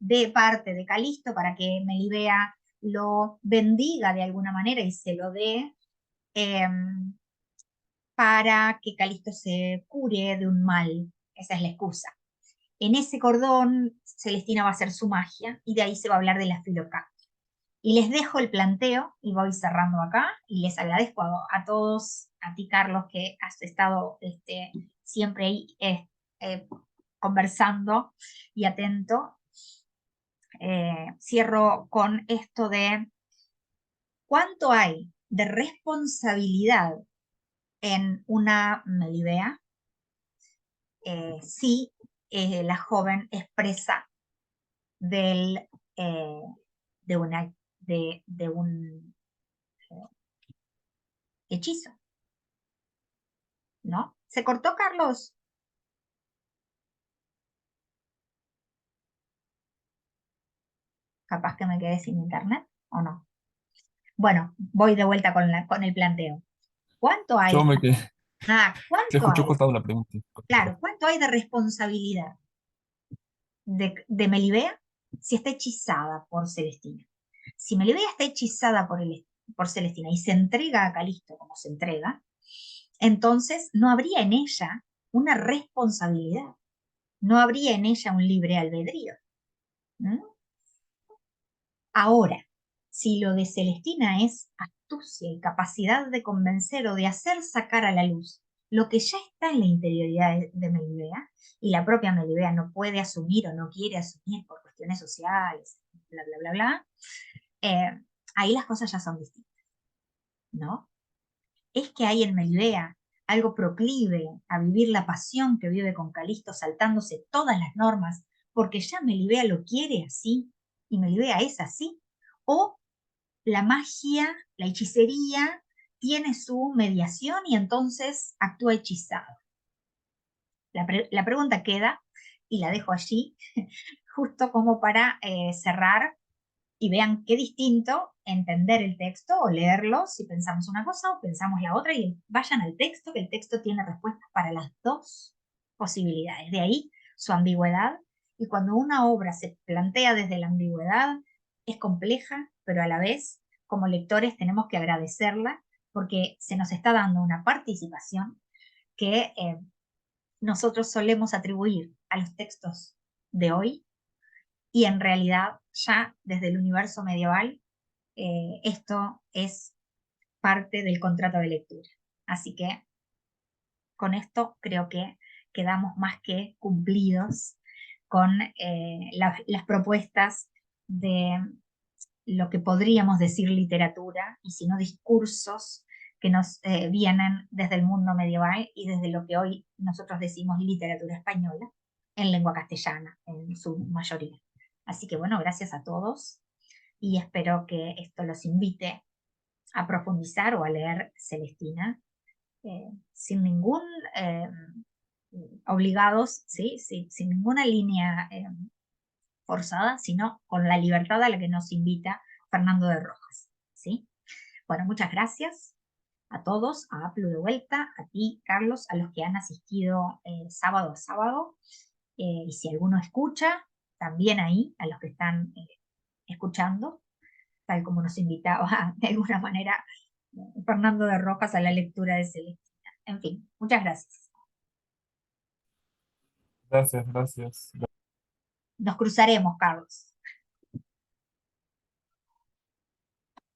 de parte de Calisto para que Melibea lo bendiga de alguna manera y se lo dé, para que Calisto se cure de un mal. Esa es la excusa. En ese cordón, Celestina va a hacer su magia y de ahí se va a hablar de la filocactia. Y les dejo el planteo y voy cerrando acá y les agradezco a todos, a ti Carlos, que has estado siempre ahí conversando y atento. Cierro con esto de cuánto hay de responsabilidad en una Melibea si la joven expresa del, eh, de, una, de un hechizo, ¿no? ¿Se cortó, Carlos? Capaz que me quedé sin internet, ¿o no? Bueno, voy de vuelta con el planteo. ¿Cuánto Yo hay? me quedé, se ¿Cuánto escuchó hay? cortado la pregunta. Claro, ¿cuánto hay de responsabilidad de Melibea si está hechizada por Celestina? Si Melibea está hechizada por Celestina y se entrega a Calisto como se entrega, entonces no habría en ella una responsabilidad, no habría en ella un libre albedrío. ¿Mm? Ahora, si lo de Celestina es astucia y capacidad de convencer o de hacer sacar a la luz lo que ya está en la interioridad de Melibea, y la propia Melibea no puede asumir o no quiere asumir por cuestiones sociales, bla, bla, bla, bla, ahí las cosas ya son distintas, ¿no? Es que hay en Melibea algo proclive a vivir la pasión que vive con Calisto saltándose todas las normas, porque ya Melibea lo quiere así, y Melibea es así, o la magia, la hechicería, tiene su mediación y entonces actúa hechizado. La pregunta queda, y la dejo allí, justo como para cerrar y vean qué distinto entender el texto o leerlo si pensamos una cosa o pensamos la otra y vayan al texto, que el texto tiene respuestas para las dos posibilidades. De ahí su ambigüedad y cuando una obra se plantea desde la ambigüedad es compleja, pero a la vez como lectores tenemos que agradecerla porque se nos está dando una participación que nosotros solemos atribuir a los textos de hoy y en realidad ya desde el universo medieval esto es parte del contrato de lectura. Así que con esto creo que quedamos más que cumplidos con las propuestas de lo que podríamos decir literatura y si no discursos que nos vienen desde el mundo medieval y desde lo que hoy nosotros decimos literatura española en lengua castellana en su mayoría. Así que bueno, gracias a todos y espero que esto los invite a profundizar o a leer Celestina sin ningún eh, obligados, ¿sí? Sí, sin ninguna línea forzada, sino con la libertad a la que nos invita Fernando de Rojas, ¿sí? Bueno, muchas gracias a todos, a Aplu de vuelta, a ti, Carlos, a los que han asistido sábado a sábado, y si alguno escucha, también ahí, a los que están escuchando, tal como nos invitaba de alguna manera Fernando de Rojas a la lectura de Celestina. En fin, muchas gracias. Gracias, gracias. Nos cruzaremos, Carlos.